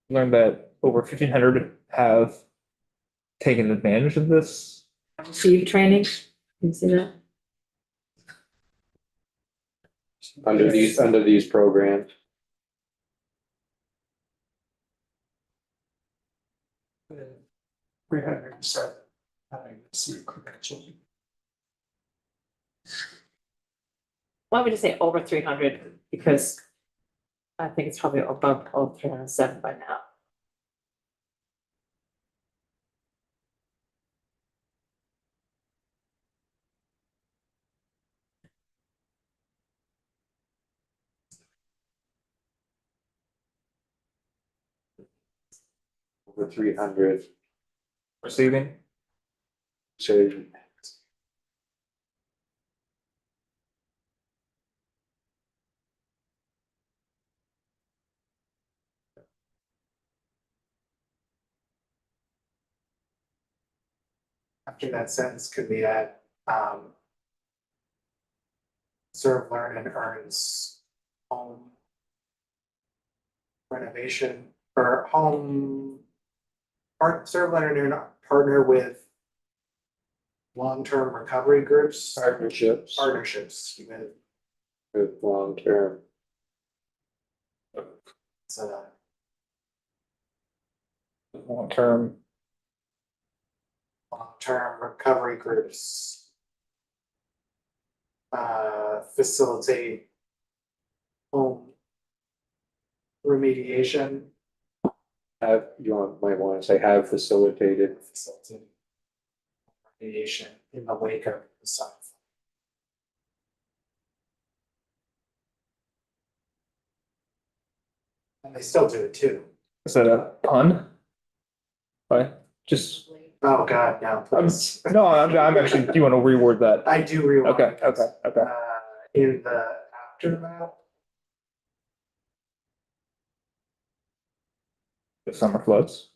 Learned that over 1,500 have taken advantage of this. Received training, can you see that? Under these programs. 307, having received credential. Why don't we just say over 300, because I think it's probably above 307 by now. Over 300, Receiving. so After that sentence, could we add, serve, learn, and earns home renovation or home serve, learn, and earn, partner with long-term recovery groups, partnerships partnerships with long-term. so Long-term. long-term recovery groups. Facilitate home remediation, Might want to say have facilitated. facilitate remediation in the wake of the sun. And they still do it too. Is that a pun? Right, just, Oh, God, no, please. no, I'm actually, do you want to reword that? I do realize. Okay. In the aftermath, The summer floods.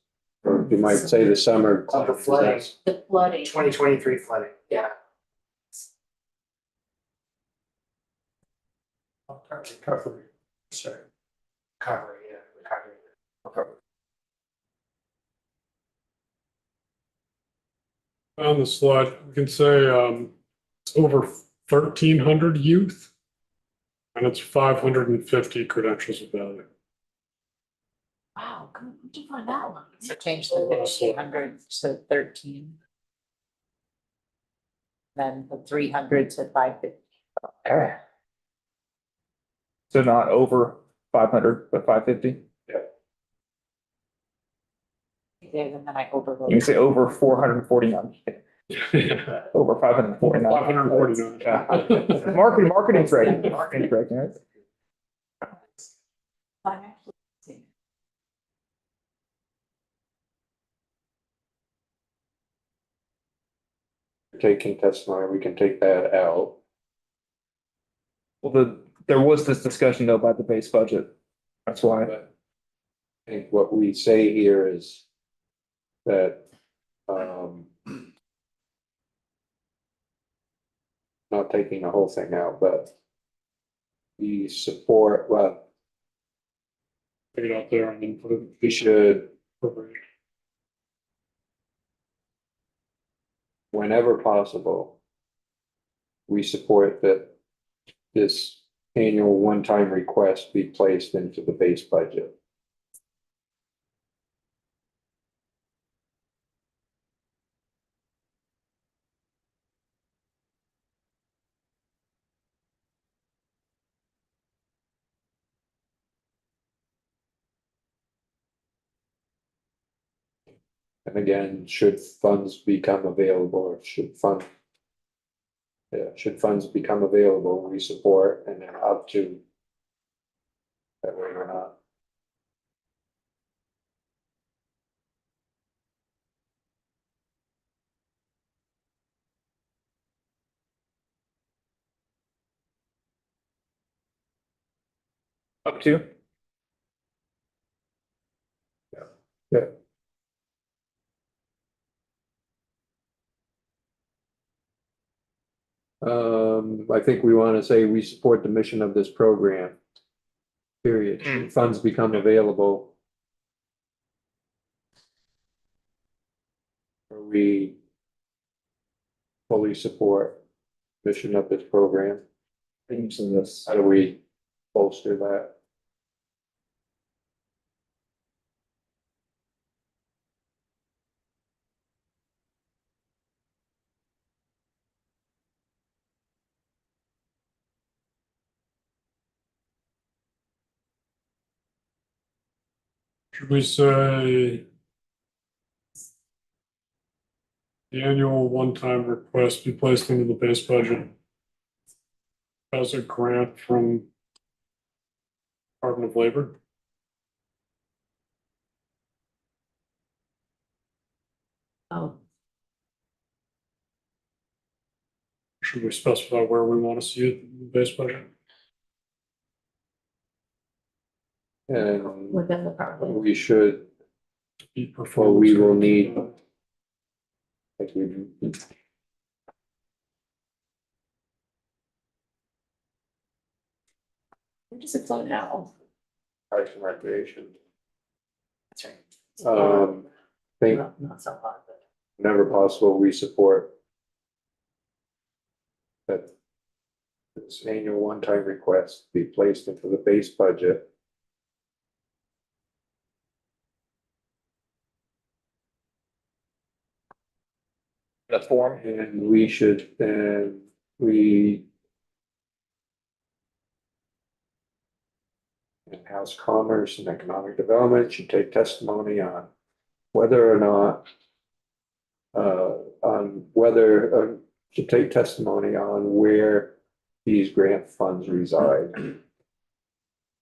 Or you might say the summer. of the flooding, The flooding. 2023 flooding, yeah. Recovery, sorry. Recovery, yeah, recovery. On the slide, we can say, it's over 1,300 youth. And it's 550 credentials of value. Wow, where'd you find that one? So change the 1,500 to 13. Then the 300 to 550. Okay. So not over 500, but 550. And then I You overlooked. can say over 449, over 549. 549. Yeah. Marketing's ready. Marketing's ready, right? I'm actually seeing. Taking testimony, we can take that out. Well, there was this discussion though about the base budget. That's why. But I think what we say here is that, not taking the whole thing out, but we support, well, Take it out there and then put it. we should, whenever possible, we support that this annual one-time request be placed into the base budget. And again, should funds become available, or should funds become available, we support, and then up to. That way we're not. Up to? Yeah. I think we want to say we support the mission of this program. Period. Should funds become available. We fully support mission of this program. Use of this. How do we bolster that? Should we say the annual one-time request be placed into the base budget as a grant from Department of Labor? Oh, Should we specify where we want to see it in the base budget? And within the property. we should, Be well, we will performance need. guaranteed. Like we, Where does it flow now? Parks and Recreation. That's right. Think Not so hard, but. whenever possible, we support that this annual one-time request be placed into the base budget. The form. And we should, then we in-house commerce and economic development should take testimony on whether or not should take testimony on where these grant funds reside.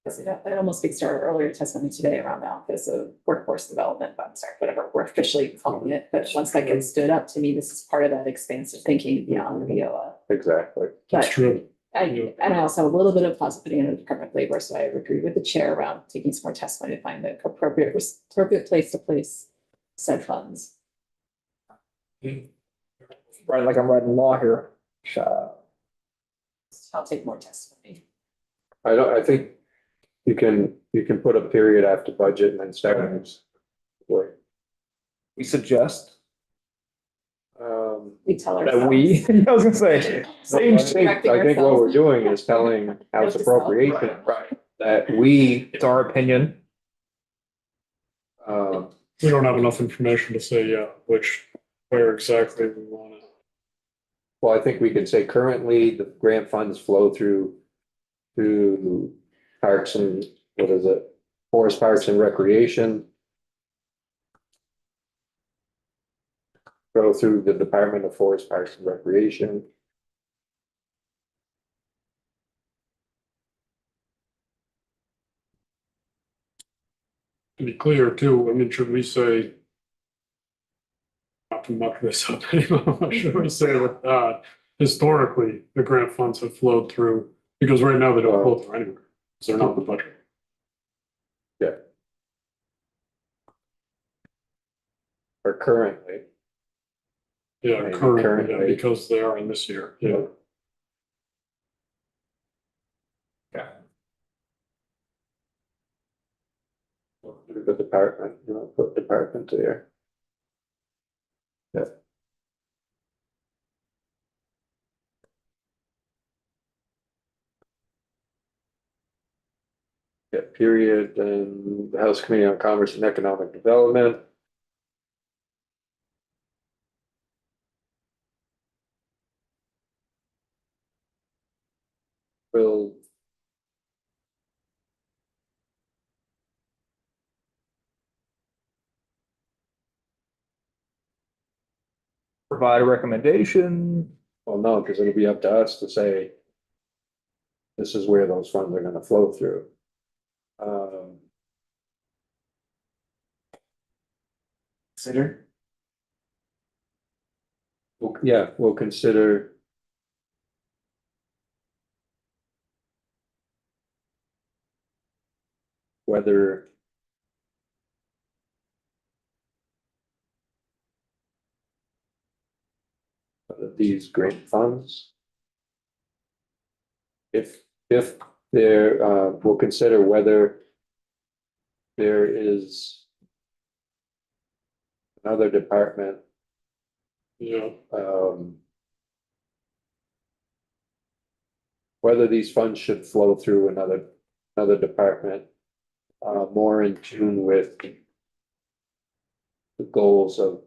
That almost speaks to our earlier testimony today around the Office of Workforce Development, I'm sorry, whatever we're officially calling it. But once that gets stood up, to me, this is part of that expansive thinking beyond the VOA. Exactly. That's But true. and I also have a little bit of positivity in the Department of Labor, so I agree with the chair around taking some more testimony to find the appropriate place to place said funds. Right, like I'm writing law here. I'll take more testimony. I think you can put a period after budget and then seconds. We suggest We tell that ourselves. we, I was gonna say, same I shape. think what we're doing is telling House Note to Appropriation Right. that we, It's our opinion. We don't have enough information to say, where exactly we want to. well, I think we could say currently the grant funds flow through parks and, what is it? Forest Parks and Recreation. Go through the Department of Forest Parks and Recreation. To be clear too, I mean, should we say? Not to muck this up anymore, should we say that, historically, the grant funds have flowed through, because right now they don't flow through anywhere, because they're not in the budget. Or currently. Yeah, Maybe currently, currently. because they are in this year, yeah. The department, put department there. Yeah. Yeah, period, and the House Committee on Commerce and Economic Development. Will Provide a recommendation. well, no, because it'll be up to us to say. This is where those funds are gonna flow through. Consider. We'll consider. whether these grant funds, if there, we'll consider whether there is another department, Yeah, whether these funds should flow through another department, more in tune with the goals of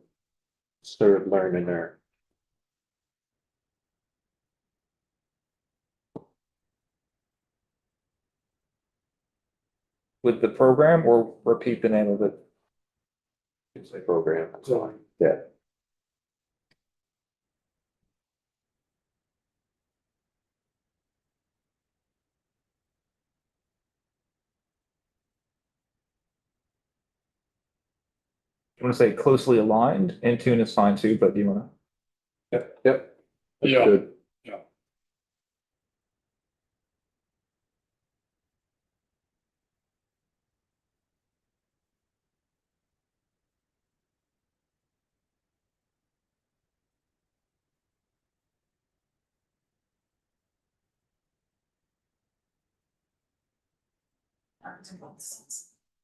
serve, learn, and earn. With the program or repeat the name of it? It's a program, so yeah. You want to say closely aligned, in tune is fine too, but do you want Yep, that's yeah, good.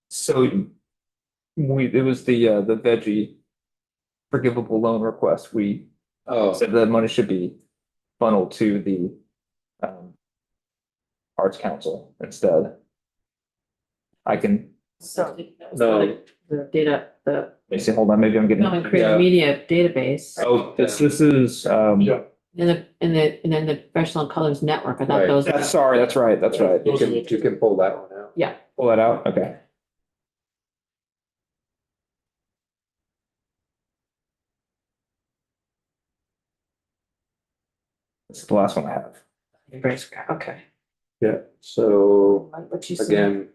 so it was the veggie forgivable loan request. We Oh, said that money should be funneled to the Arts Council instead. I can, So. No. The data, the let me see, hold on, maybe I'm getting. film and creative media database, Oh, this is, yeah. and then the professional colors network, I thought Right. those. sorry, that's right, that's right. you can pull that one out. Yeah, Pull that out, okay. This is the last one I have. okay. Yeah, so What you said. again,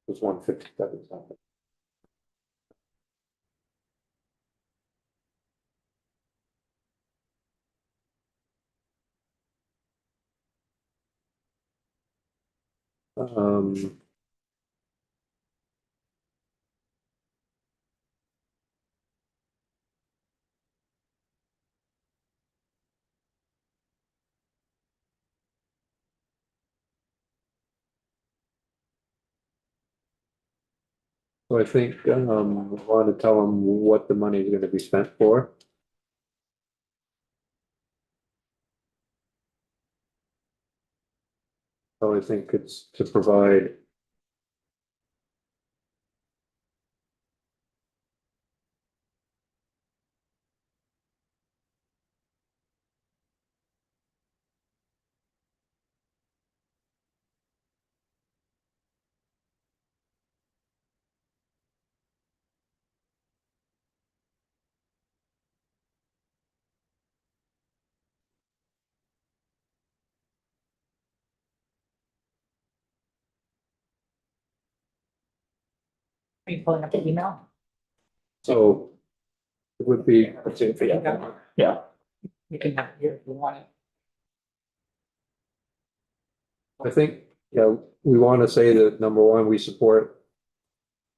it's 157 something. Um. So I think, we want to tell them what the money is gonna be spent for. So I think it's to provide. Are you pulling up the email? So it would be, Yeah, You can have it here if you want it. I think, we want to say that, number one, we support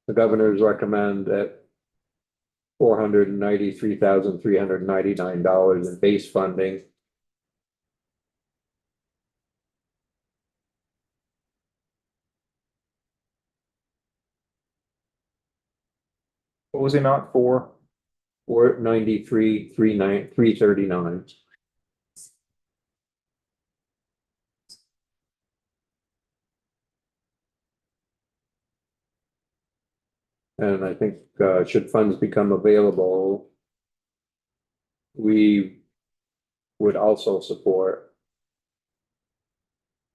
the governor's recommend at $493,399 in base funding. what was the amount for? 339. And I think, should funds become available, we would also support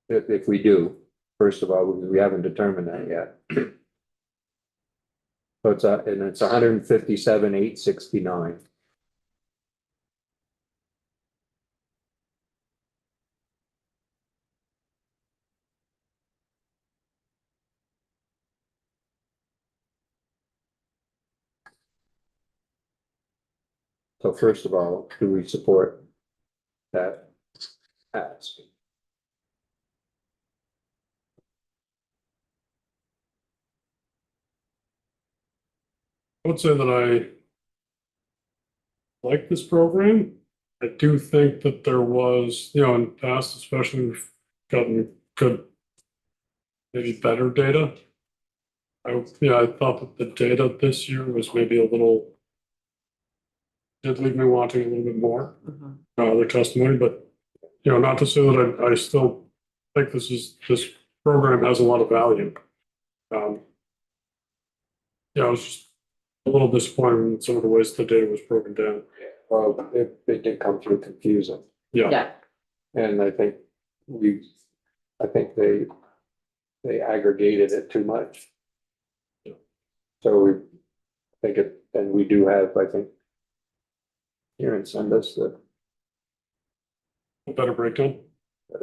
if we do, first of all, because we haven't determined that yet. So it's 157,869. So first of all, do we support that ask? I would say that I like this program. I do think that there was, in the past, especially, we've gotten good, maybe better data. I thought that the data this year was maybe a little, did leave me wanting a little bit more, the testimony, but, not to say that I still think this program has a lot of value. I was just a little disappointed in some of the ways the data was broken down. Well, it did come through confusing, Yeah, and I think they aggregated it too much. So and we do have, I think, here and send us the, a better breakdown. but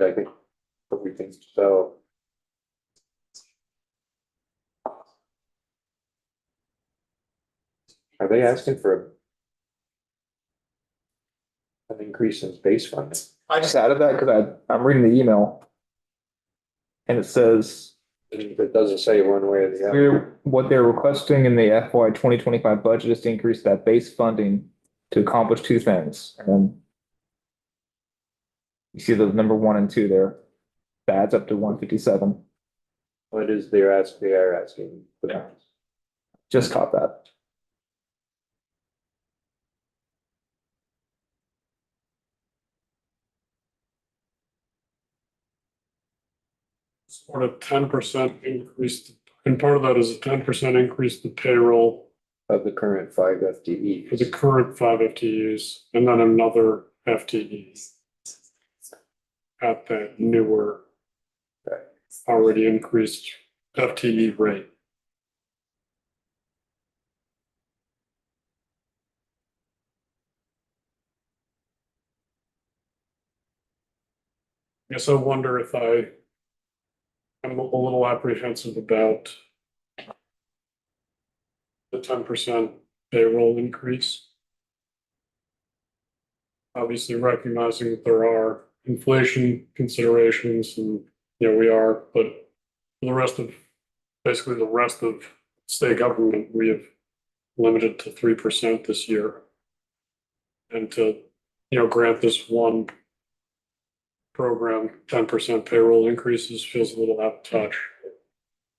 I think, but we think so. Are they asking for an increase in base funding? I just added that because I'm reading the email. And it says, It doesn't say one way or the other. what they're requesting in the FY 2025 budget is to increase that base funding to accomplish two things. And then you see the number 1 and 2 there. That adds up to 157. What is they are asking for that? Just caught that. Sort of 10% increase, and part of that is a 10% increase to payroll Of the current 5 FTE. for the current 5 FTEs, and then another FTE at that newer, already increased FTE rate. I guess I wonder if I'm a little apprehensive about the 10% payroll increase. Obviously recognizing that there are inflation considerations and, but for the rest of, basically the rest of state government, we have limited to 3% this year. And to, grant this one program 10% payroll increases feels a little out of touch.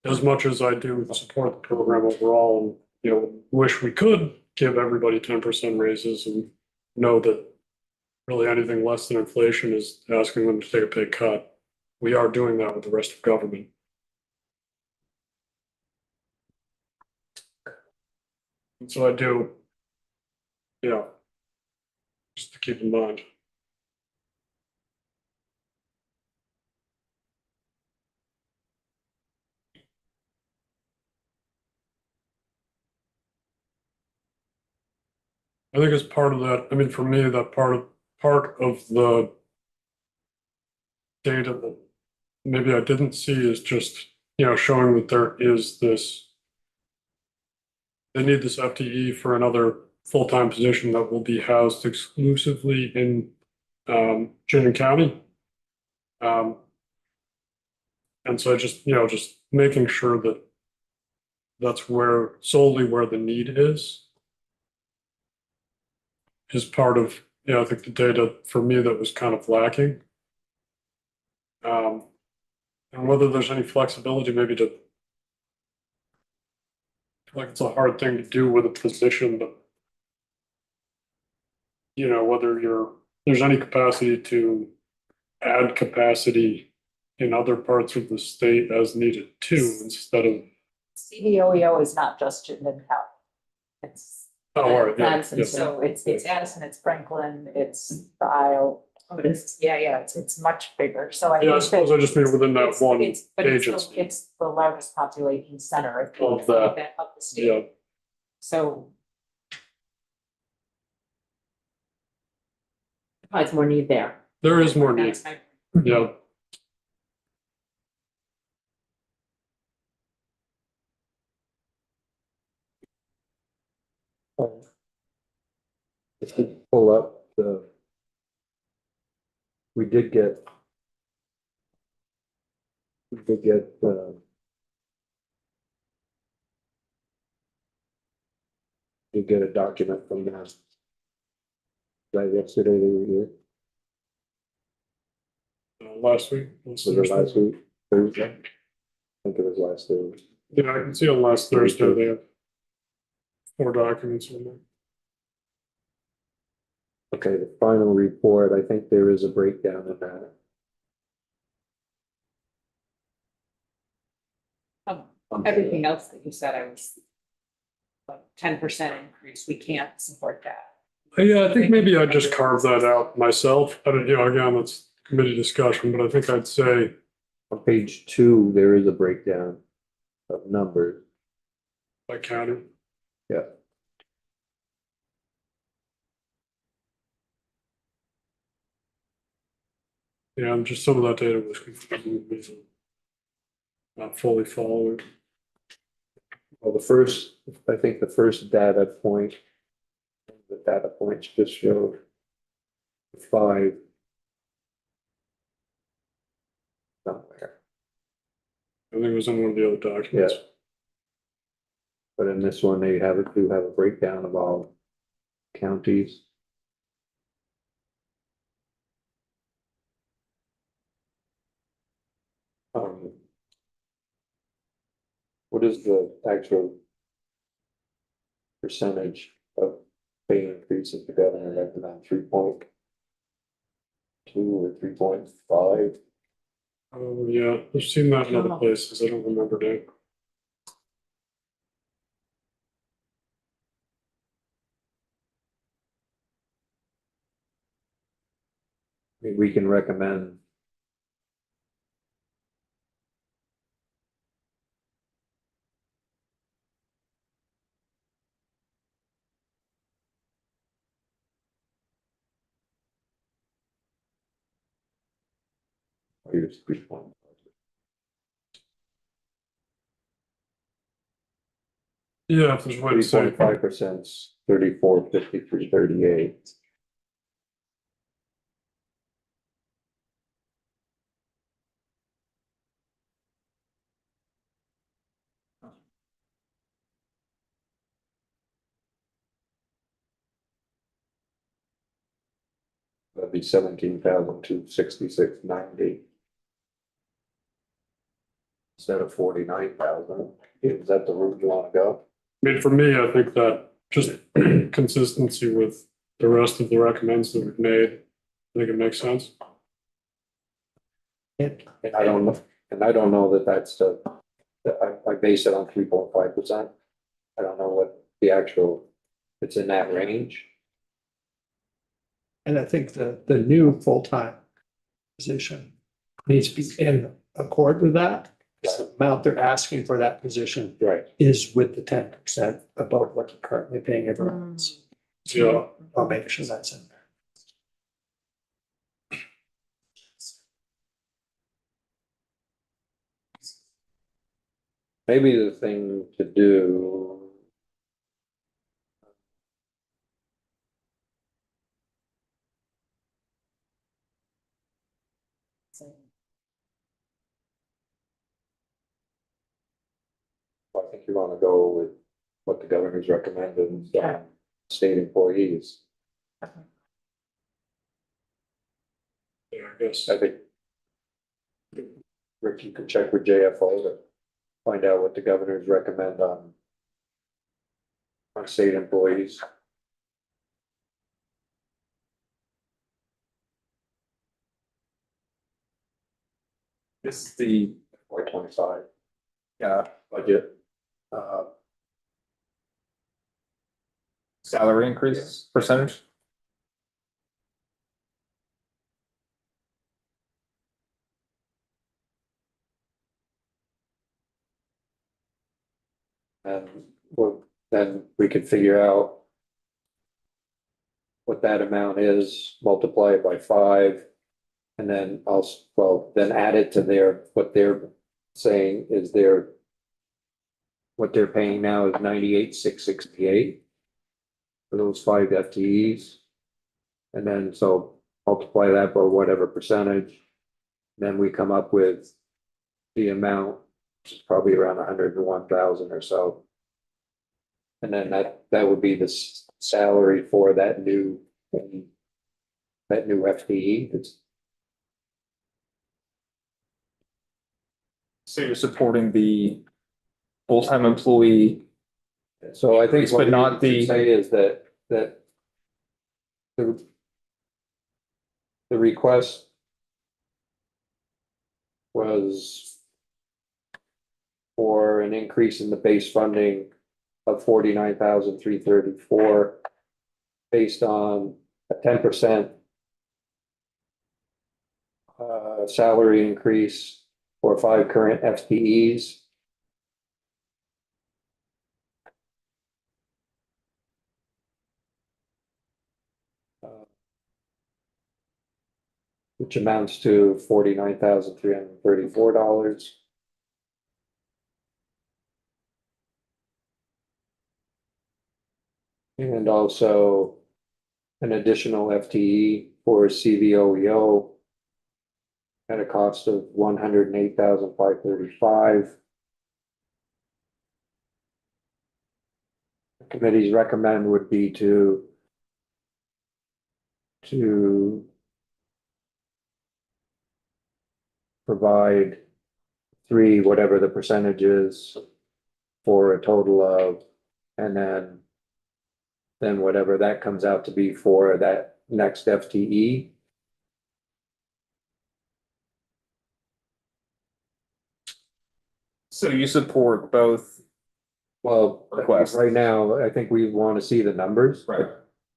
As much as I do support the program overall, and wish we could give everybody 10% raises and know that really anything less than inflation is asking them to take a pay cut. We are doing that with the rest of government. And so I do, just to keep in mind. I think as part of that, for me, that part of the data that maybe I didn't see is just, showing that there is this, they need this FTE for another full-time position that will be housed exclusively in Chittenden County. And so just making sure that that's solely where the need is part of, I think the data for me that was kind of lacking. And whether there's any flexibility maybe to, like it's a hard thing to do with a position, but whether there's any capacity to add capacity in other parts of the state as needed too, instead of. CDOEO is not just Chittenden County. It's, All right, yeah, Madison, yeah. so it's Addison, it's Franklin, it's the Isle. It's much bigger, so I. Yeah, I think suppose that I just mean within that it's- one it's- but it's the- agency. It's the largest population center if you Of look that, at of the state. Yeah, So Provides more need there. there is more need, that's my. yeah. If you pull up we did get You get a document from them. Like yesterday, they were here, Last week. was it last week, Thursday? I think it was last Thursday. Yeah, I can see on last Thursday, they have 4 documents in there. Okay, the final report, I think there is a breakdown in that. Everything else that you said, I was like 10% increase, we can't support that. Yeah, I think maybe I'd just carve that out myself. I don't, again, that's committee discussion, but I think I'd say, On page 2, there is a breakdown of numbers, by county. yeah. Yeah, and just some of that data was confusing me. Not fully following. Well, I think the first data point, the data points just showed 5. Somewhere, I think it was in one of the other documents. yeah. But in this one, they do have a breakdown of all counties. What is the actual percentage of pay increase if the governor recommend 3.2 or 3.5? Oh, yeah, I've seen that in other places. I don't remember that. I mean, we can recommend. Here's 3.5. Yeah, if there's a way to say. 3.5%, 34.5338. That'd be 17,266.90. Instead of 49,000. Is that the route you want to go? I mean, for me, I think that just consistency with the rest of the recommends that we've made, I think it makes sense. And I don't know, that that's I base it on 3.5%. I don't know what the actual, it's in that range. And I think the new full-time position needs to be in accord with that. The amount they're asking for that position Right. is with the 10% above what you're currently paying everyone else. Yeah. I'll make sure that's in there. Maybe the thing to do. I think you want to go with what the governor's recommended. Yeah. State employees. Yeah, I guess. I think. Rick, you could check with JFO to find out what the governors recommend on state employees. This is the, 25 budget, salary increase percentage. And well, then we could figure out what that amount is, multiply it by 5. And then then add it to what they're saying is what they're paying now is 98,668 for those 5 FTEs. And then so multiply that by whatever percentage. Then we come up with the amount, which is probably around 101,000 or so. And then that would be the salary for that new FTE. So you're supporting the full-time employee, So I think But what not we the- should say is that the request was for an increase in the base funding of 49,334 based on a 10% salary increase for 5 current FTEs. Which amounts to $49,334. And also an additional FTE for CVOEO at a cost of $108,535. The committee's recommend would be to provide 3, whatever the percentage is, for a total of, and then whatever that comes out to be for that next FTE. so you support both. Well, Request. right now, I think we want to see the numbers. Right.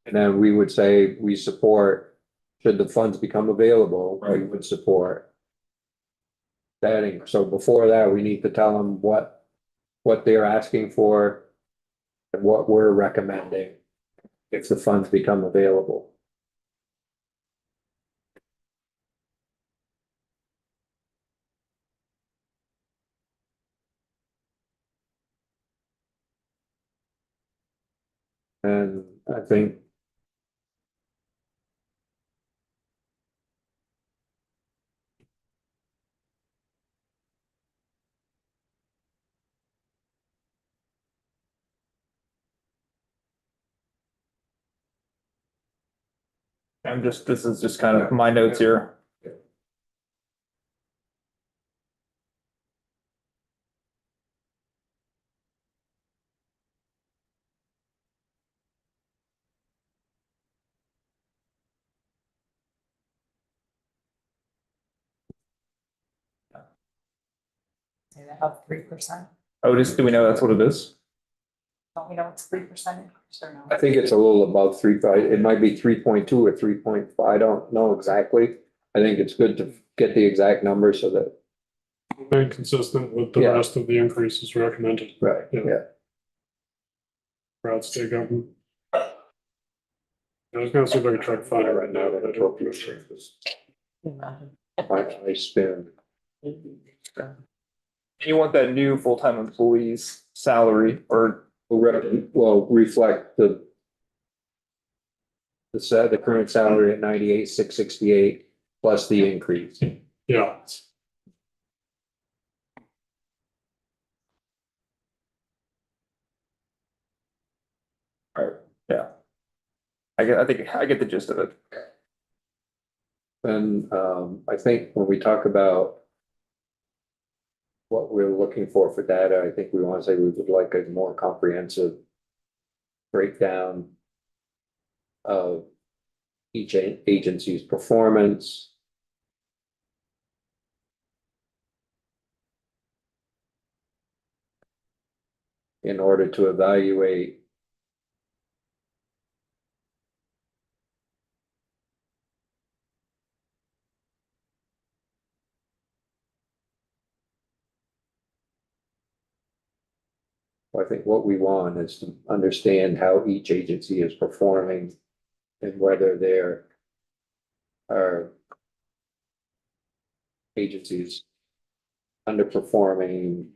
And then we would say we support, should the funds become available, we Right. would support that. So before that, we need to tell them what they're asking for and what we're recommending if the funds become available. And I think This is just kind of my notes here. Say that of 3%. Otis, do we know that's what it is? Don't we know it's 3% increase or no? I think it's a little above 3, it might be 3.2 or 3.5, I don't know exactly. I think it's good to get the exact number so that. Remain consistent with the Yeah. rest of the increases recommended Right. Yeah. throughout state government. I was gonna see if I could try to find it right now, but I don't. I spend. You want that new full-time employee's salary or Well, reflect the current salary at 98,668 plus the increase. Yeah, yeah. I get the gist of it. And I think when we talk about what we're looking for data, I think we want to say we would like a more comprehensive breakdown of each agency's performance. In order to evaluate I think what we want is to understand how each agency is performing and whether there are agencies underperforming.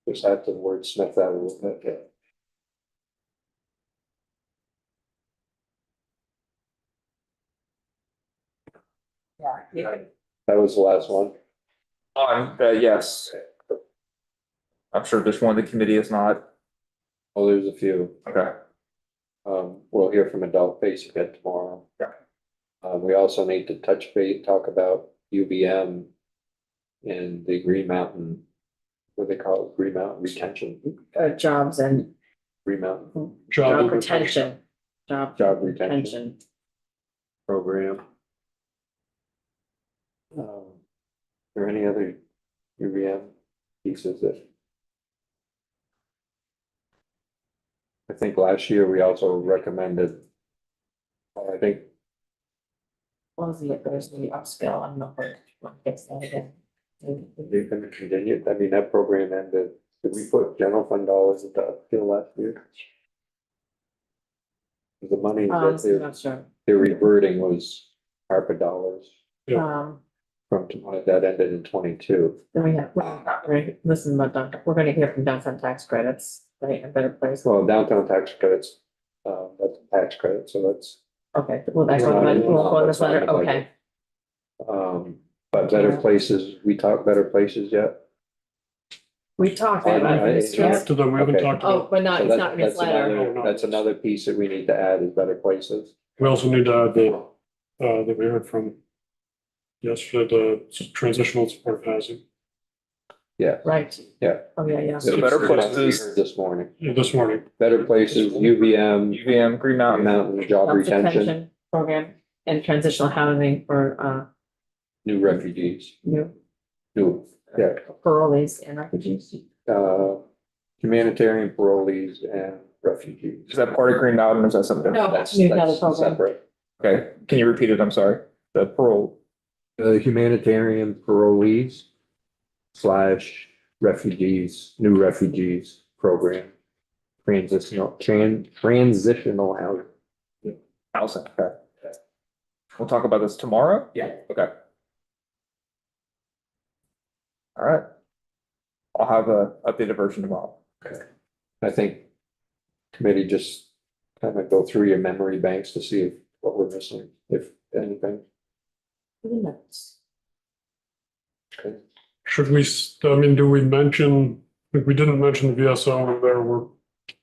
Just have to wordsmith that a little bit. Yeah, you can- That was the last one. Yes. I'm sure just one of the committee is not, Oh, there's a few. okay. We'll hear from Adult Face again tomorrow. Yeah. We also need to touch base, talk about UBM and the Green Mountain, what they call it, Green Mountain Retention, Jobs and Green Mountain Job retention. Job Retention Program. Are there any other UBM pieces that? I think last year we also recommended. I think What was the, there's the upscale, I don't know if we'll fix that again. they're gonna continue, I mean, that program ended, did we put general fund dollars at the upfield last year? The money that I'm not sure. they're reverting was ARPA dollars Um, from, that ended in 22. then we have, listen, we're gonna hear from downtown tax credits, right, a better place. Well, downtown tax credits, that's a tax credit, so that's, Okay, well, that's We'll not- we'll go in this that's not in letter, the budget. okay. but Better Places, we talked Better Places yet? We talked I- about I- this. Talk to them, we haven't Okay. talked Oh, about, but not, So it's that- not in this that's letter. another- That's another piece that we need to add is Better Places. we also need to add the, that we heard from yesterday, the transitional supportive housing, Right. Yeah. Oh, yeah. So Better Places- We heard this morning, this morning. Better Places, UVM, UVM, Green Mountain. Mountain Job Retention, Program and transitional housing for, new refugees, new yeah, parolees and refugees. humanitarian parolees and refugees. Is that part of Green Mountain or is that something? No. That's New another that's program. separate. Okay, can you repeat it? I'm sorry. The parole. Humanitarian parolees slash refugees, new refugees program. Transitional housing. Housing, okay. We'll talk about this tomorrow? Yeah. Okay. All right. I'll have a updated version tomorrow. I think committee just kind of go through your memory banks to see if what we're missing, if anything. Okay. Should we, I mean, do we mention, if we didn't mention the VSO and there were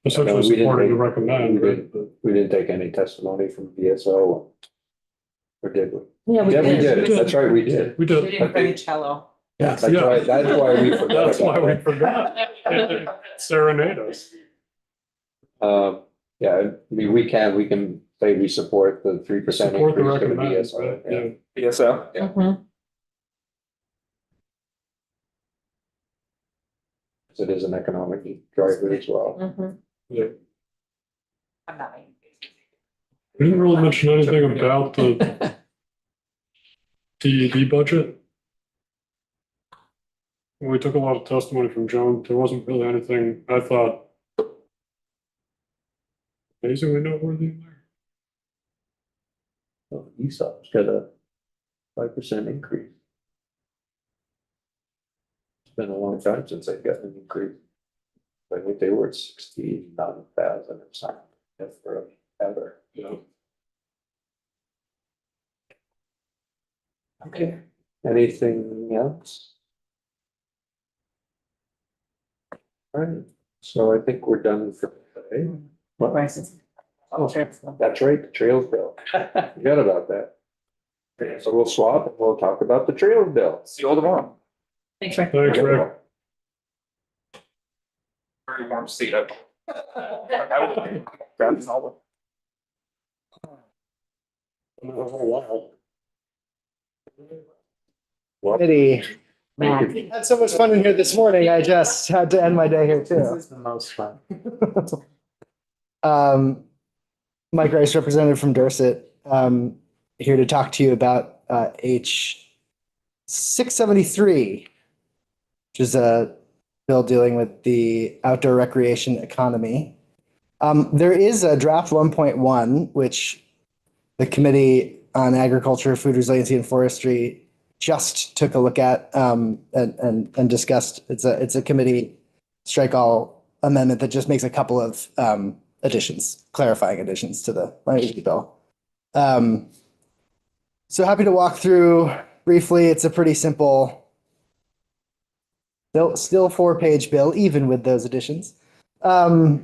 essentially No, we didn't supporting to take- recommend, we right? didn't- We didn't take any testimony from VSO. Or did we? Yeah, Yeah, we did. That's right, we did. We We did. didn't bring a cello. That's right, that's why we forgot That's why about we it. forgot. Serenade us. Yeah, I mean, we can say we support the 3% Support the increase to the recommend, VSO. right? Yeah. Yeah. ESO? Mhm. It is an economic driver as well. Mhm. Yeah. I'm not making. We didn't really mention anything about the DED budget. We took a lot of testimony from Joan. There wasn't really anything, I thought, amazingly noteworthy in there. Oh, ESOP's got a 5% increase. It's been a long time since they've gotten an increase. I think they were at 69,000 or something, if forever, you know. Okay, anything else? All right, so I think we're done for today. What? Oh, sure. That's right, the trails bill. Forgot about that. Okay, so we'll swap and we'll talk about the trails bill. See you all tomorrow. Thanks, Rick. Thanks, Rick. Very warm seat. Grab this all. Committee. Matt. Had so much fun in here this morning, I just had to end my day here This too. is the most fun. Mike Rice, representative from Dorset, here to talk to you about H 673, which is a bill dealing with the outdoor recreation economy. There is a draft 1.1, which the Committee on Agriculture, Food Resiliency and Forestry just took a look at and discussed. It's a committee strike all amendment that just makes a couple of additions, clarifying additions to the language of the bill. So happy to walk through briefly. It's a pretty simple, still 4-page bill, even with those additions. That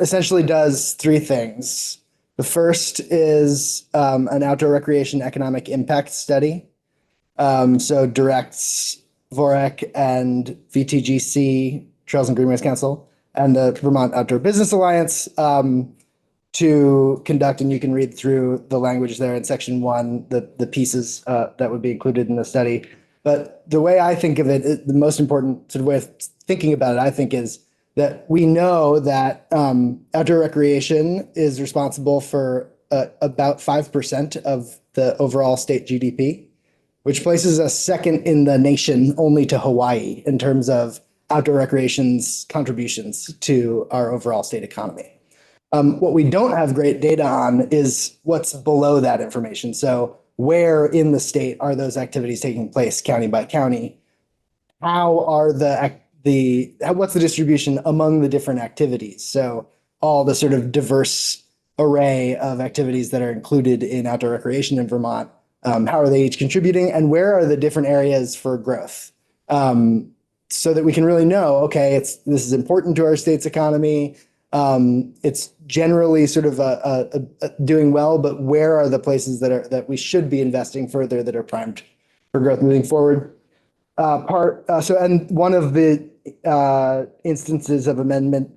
essentially does 3 things. The first is an outdoor recreation economic impact study. So directs VOREC and VTGC, Trails and Greenways Council, and the Vermont Outdoor Business Alliance to conduct, and you can read through the language there in section 1, the pieces that would be included in the study. But the way I think of it, the most important sort of way of thinking about it, I think, is that we know that outdoor recreation is responsible for about 5% of the overall state GDP, which places us second in the nation only to Hawaii in terms of outdoor recreation's contributions to our overall state economy. What we don't have great data on is what's below that information. So where in the state are those activities taking place county by county? How are what's the distribution among the different activities? So all the sort of diverse array of activities that are included in outdoor recreation in Vermont, how are they each contributing, and where are the different areas for growth? So that we can really know, okay, this is important to our state's economy. It's generally sort of doing well, but where are the places that we should be investing further that are primed for growth moving forward? And one of the instances of amendment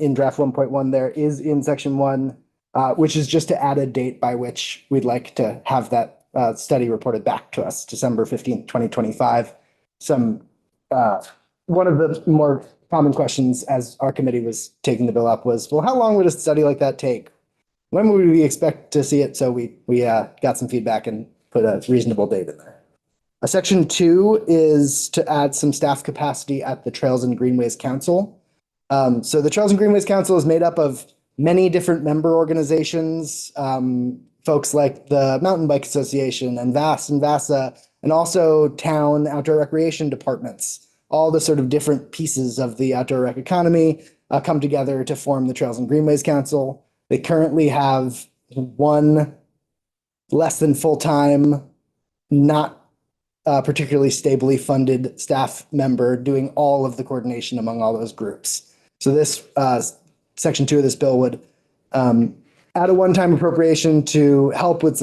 in draft 1.1 there is in section 1, which is just to add a date by which we'd like to have that study reported back to us, December 15th, 2025. One of the more common questions as our committee was taking the bill up was, well, how long would a study like that take? When would we expect to see it? So we got some feedback and put a reasonable date in there. Section 2 is to add some staff capacity at the Trails and Greenways Council. So the Trails and Greenways Council is made up of many different member organizations, folks like the Mountain Bike Association and VAS and VASA, and also town outdoor recreation departments. All the sort of different pieces of the outdoor rec economy come together to form the Trails and Greenways Council. They currently have one less than full-time, not particularly stably funded staff member doing all of the coordination among all those groups. So this section 2 of this bill would add a one-time appropriation to help with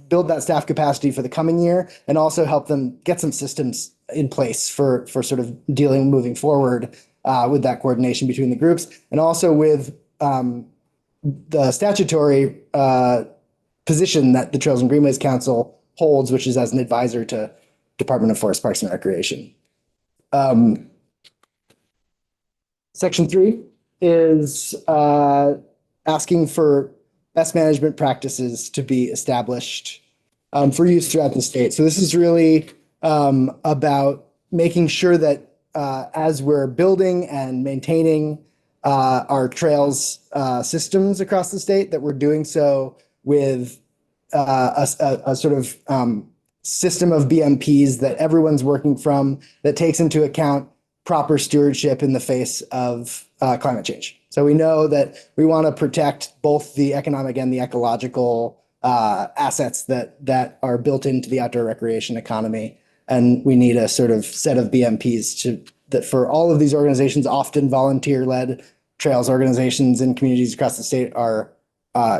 build that staff capacity for the coming year, and also help them get some systems in place for sort of dealing moving forward with that coordination between the groups, and also with the statutory position that the Trails and Greenways Council holds, which is as an advisor to Department of Forest, Parks and Recreation. Section 3 is asking for best management practices to be established for use throughout the state. So this is really about making sure that as we're building and maintaining our trails systems across the state, that we're doing so with a sort of system of BMPs that everyone's working from, that takes into account proper stewardship in the face of climate change. So we know that we want to protect both the economic and the ecological assets that are built into the outdoor recreation economy. And we need a sort of set of BMPs that for all of these organizations, often volunteer-led trails organizations in communities across the state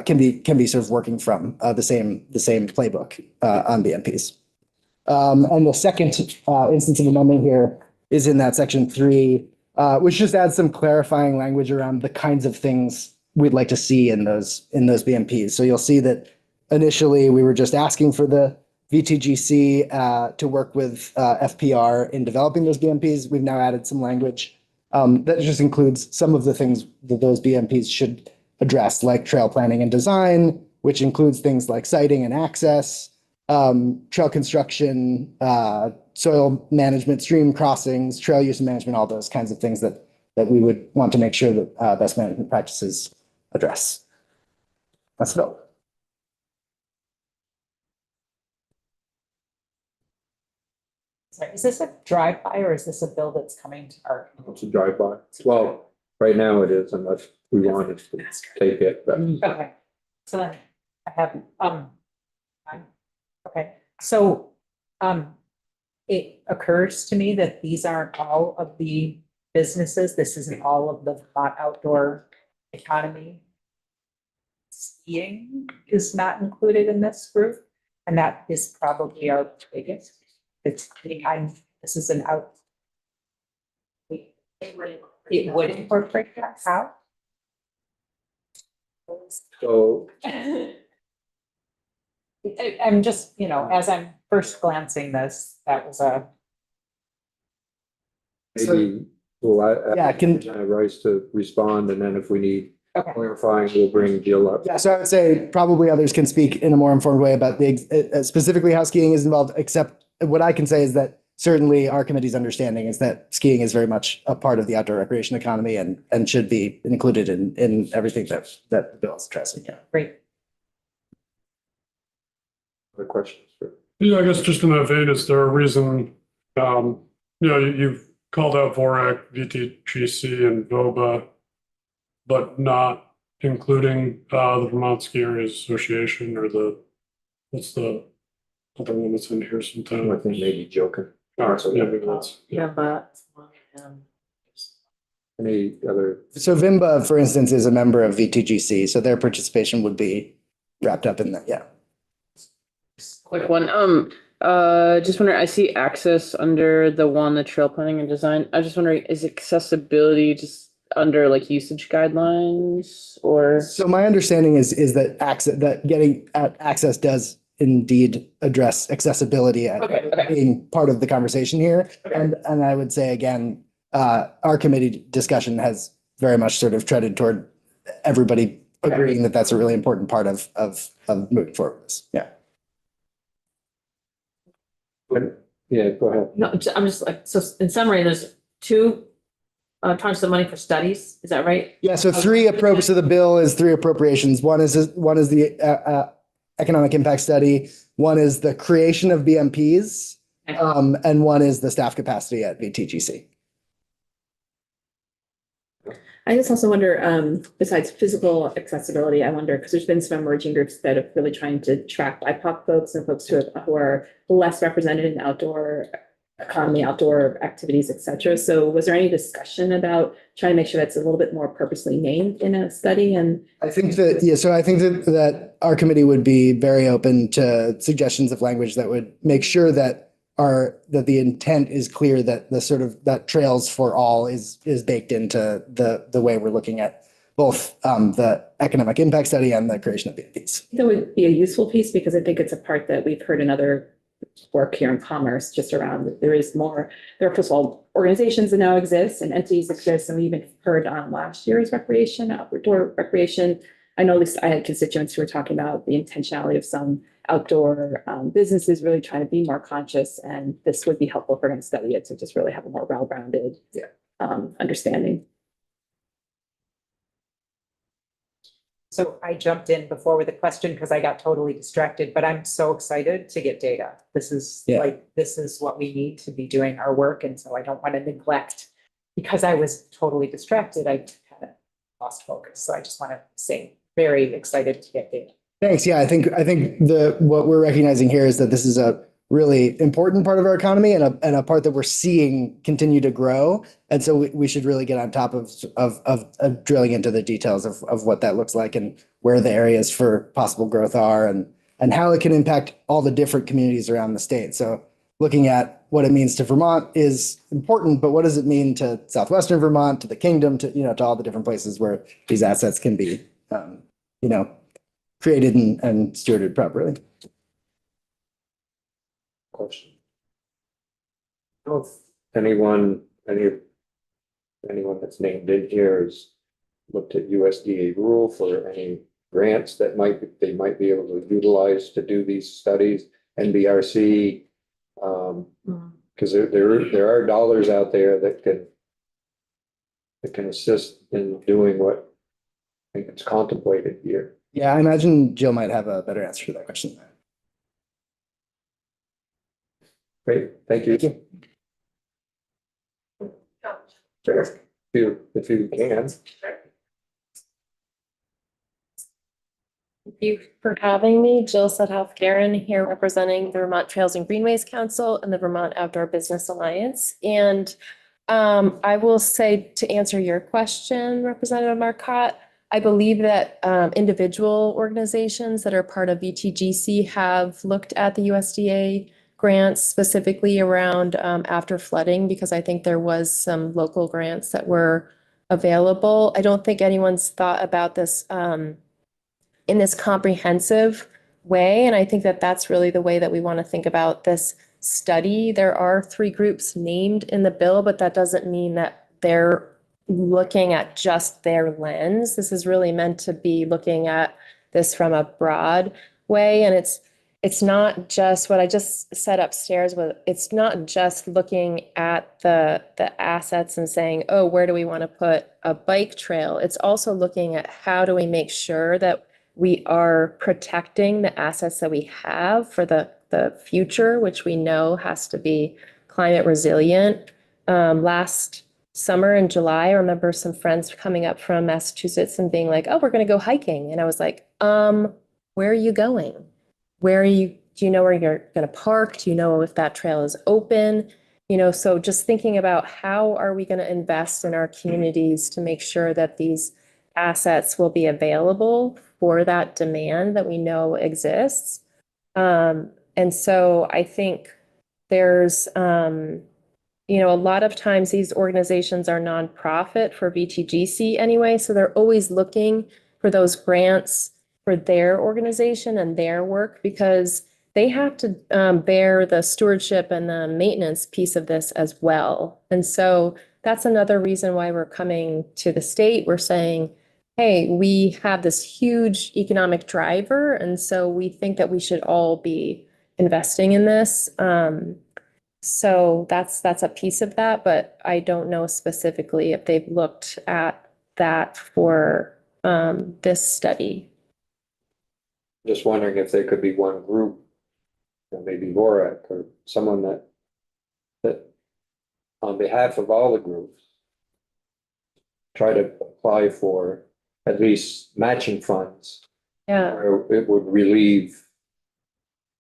can be sort of working from the same playbook on BMPs. And the second instance of amendment here is in that section 3, which just adds some clarifying language around the kinds of things we'd like to see in those BMPs. So you'll see that initially we were just asking for the VTGC to work with FPR in developing those BMPs. We've now added some language that just includes some of the things that those BMPs should address, like trail planning and design, which includes things like siting and access, trail construction, soil management, stream crossings, trail use and management, all those kinds of things that we would want to make sure that best management practices address. That's it. Sorry, is this a drive-by or is this a bill that's coming to our? It's a drive-by. Well, right now it is, unless we wanted to take it, but Okay, so then I have, Okay, so, it occurs to me that these aren't all of the businesses. This isn't all of the Vermont outdoor economy. Skiing is not included in this group, and that is probably our biggest. This is an out. It would incorporate that, how? So I'm just, as I'm first glancing this, that was a, maybe, well, Yeah, can, Rice to respond, and then if we need okay. clarifying, we'll bring Jill up. yeah, so I would say probably others can speak in a more informed way about specifically how skiing is involved, except what I can say is that certainly our committee's understanding is that skiing is very much a part of the outdoor recreation economy and should be included in everything that the bill is addressing. Yeah. Great. Other questions? Yeah, I guess just in that vein, is there a reason, you've called out Vorak, VTGC and VOBA, but not including the Vermont Ski Areas Association or what's the other one that's in here I sometime? think maybe joking. All right, so yeah, maybe that's. Yeah, but. Any other, So Vimba, for instance, is a member of VTGC, so their participation would be wrapped up in that. Yeah. Quick one. Just wondering, I see access under the one, the trail planning and design. I'm just wondering, is accessibility just under like usage guidelines or? So my understanding is that getting at access does indeed address accessibility Okay. being part of the conversation here. And I would say again, our committee discussion has very much sort of treaded toward everybody agreeing that that's a really important part of moving forward. Yeah. yeah, go ahead. No, I'm just like, so in summary, there's two tranches of money for studies, is that right? Yeah, so so the bill is three appropriations. One is the economic impact study. One is the creation of BMPs. And one is the staff capacity at VTGC. I just also wonder, besides physical accessibility, I wonder, because there's been some emerging groups that are really trying to track BIPOC folks and folks who are less represented in outdoor economy, outdoor activities, et cetera. So was there any discussion about trying to make sure that's a little bit more purposely named in a study? And I think that our committee would be very open to suggestions of language that would make sure that the intent is clear, that the sort of that trails for all is baked into the way we're looking at both the economic impact study and the creation of BMPs. that would be a useful piece because I think it's a part that we've heard in other work here in commerce, just around that there are first of all organizations that now exist and entities exist, and we even heard on last year's outdoor recreation. I know at least I had constituents who were talking about the intentionality of some outdoor businesses really trying to be more conscious, and this would be helpful for them to study it to just really have a more well-rounded understanding. So I jumped in before with a question because I got totally distracted, but I'm so excited to get data. This is this is what we need to be doing our work. And so I don't want to neglect, because I was totally distracted. I kind of lost focus. So I just want to say very excited to get data. Thanks. Yeah, I think what we're recognizing here is that this is a really important part of our economy and a part that we're seeing continue to grow. And so we should really get on top of drilling into the details of what that looks like and where the areas for possible growth are and how it can impact all the different communities around the state. So looking at what it means to Vermont is important, but what does it mean to southwestern Vermont, to the kingdom, to all the different places where these assets can be, created and stewarded properly. Question. If anyone that's named in here has looked at USDA rule for any grants that they might be able to utilize to do these studies, NBRC, because there are dollars out there that can assist in doing what I think it's contemplated here. Yeah, I imagine Jill might have a better answer to that question. Great, thank you. Thank you. Sure. If you can. you for having me. Jill Sudhoff Garen here representing the Vermont Trails and Greenways Council and the Vermont Outdoor Business Alliance. And I will say to answer your question, Representative Marcotte, I believe that individual organizations that are part of VTGC have looked at the USDA grants specifically around after flooding, because I think there was some local grants that were available. I don't think anyone's thought about this in this comprehensive way. And I think that that's really the way that we want to think about this study. There are 3 groups named in the bill, but that doesn't mean that they're looking at just their lens. This is really meant to be looking at this from a broad way. And it's not just what I just said upstairs with, it's not just looking at the assets and saying, oh, where do we want to put a bike trail? It's also looking at how do we make sure that we are protecting the assets that we have for the future, which we know has to be climate resilient. Last summer in July, I remember some friends coming up from Massachusetts and being like, oh, we're going to go hiking. And I was like, where are you going? Do you know where you're going to park? Do you know if that trail is open? You know, so just thinking about how are we going to invest in our communities to make sure that these assets will be available for that demand that we know exists. And so I think there's, you know, a lot of times these organizations are nonprofit for VTGC anyway, so they're always looking for those grants for their organization and their work, because they have to bear the stewardship and the maintenance piece of this as well. And so that's another reason why we're coming to the state. We're saying, hey, we have this huge economic driver, and so we think that we should all be investing in this. So that's a piece of that, but I don't know specifically if they've looked at that for this study. Just wondering if there could be one group, or maybe Vorak or someone that on behalf of all the groups, try to apply for at least matching funds. Yeah. Where it would relieve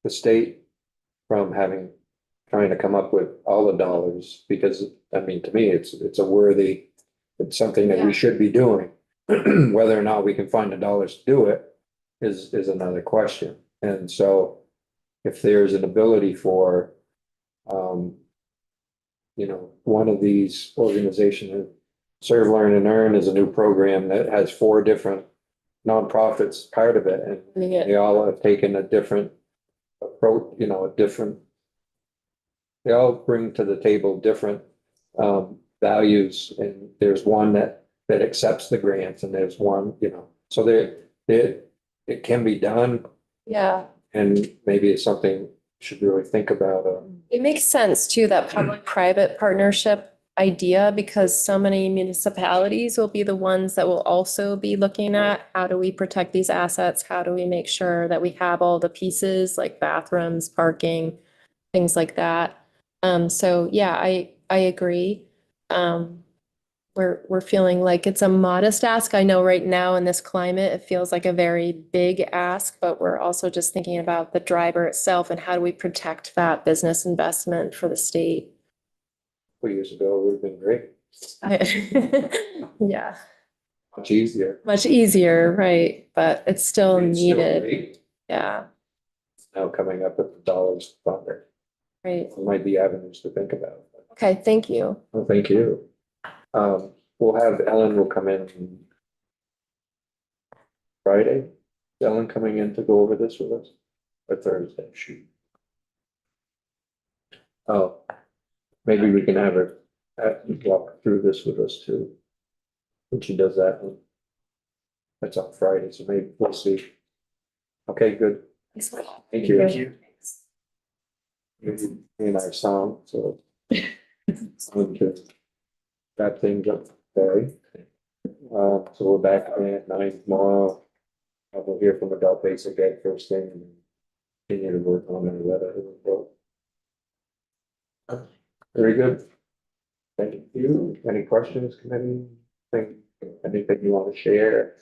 the state from trying to come up with all the dollars, because I mean, to me, it's something that Yeah. we should be doing. Whether or not we can find the dollars to do it is another question. And so if there's an ability for, you know, one of these organizations, Serve, Learn, and Earn is a new program that has 4 different nonprofits part of it, and they all have taken a different approach, you know, they all bring to the table different values, and there's one that accepts the grants, and there's one, you know, so it can be done, Yeah. and maybe it's something we should really think about. It makes sense too, that public-private partnership idea, because so many municipalities will be the ones that will also be looking at how do we protect these assets? How do we make sure that we have all the pieces like bathrooms, parking, things like that? So yeah, I agree. We're feeling like it's a modest ask. I know right now in this climate, it feels like a very big ask, but we're also just thinking about the driver itself and how do we protect that business investment for the state. 2 years ago, it would have been great, Yeah, much easier. much easier, right? But it's still It's still needed. great. Yeah, Now coming up with the dollars to fund it. right. There might be avenues to think about. Okay, thank you. Well, thank you. We'll have Ellen will come in Friday. Is Ellen coming in to go over this with us? Or Thursday, shoot. Oh, maybe we can have her walk through this with us too. When she does that one. That's on Friday, so maybe we'll see. Okay, good. Thank you. Thank you. In our song, so. We can wrap things up today. So we're back at 9 tomorrow. We'll hear from Adult Basic Ed first thing and continue to work on the letter. Very good. Thank you. Any questions, committee? Anything you want to share?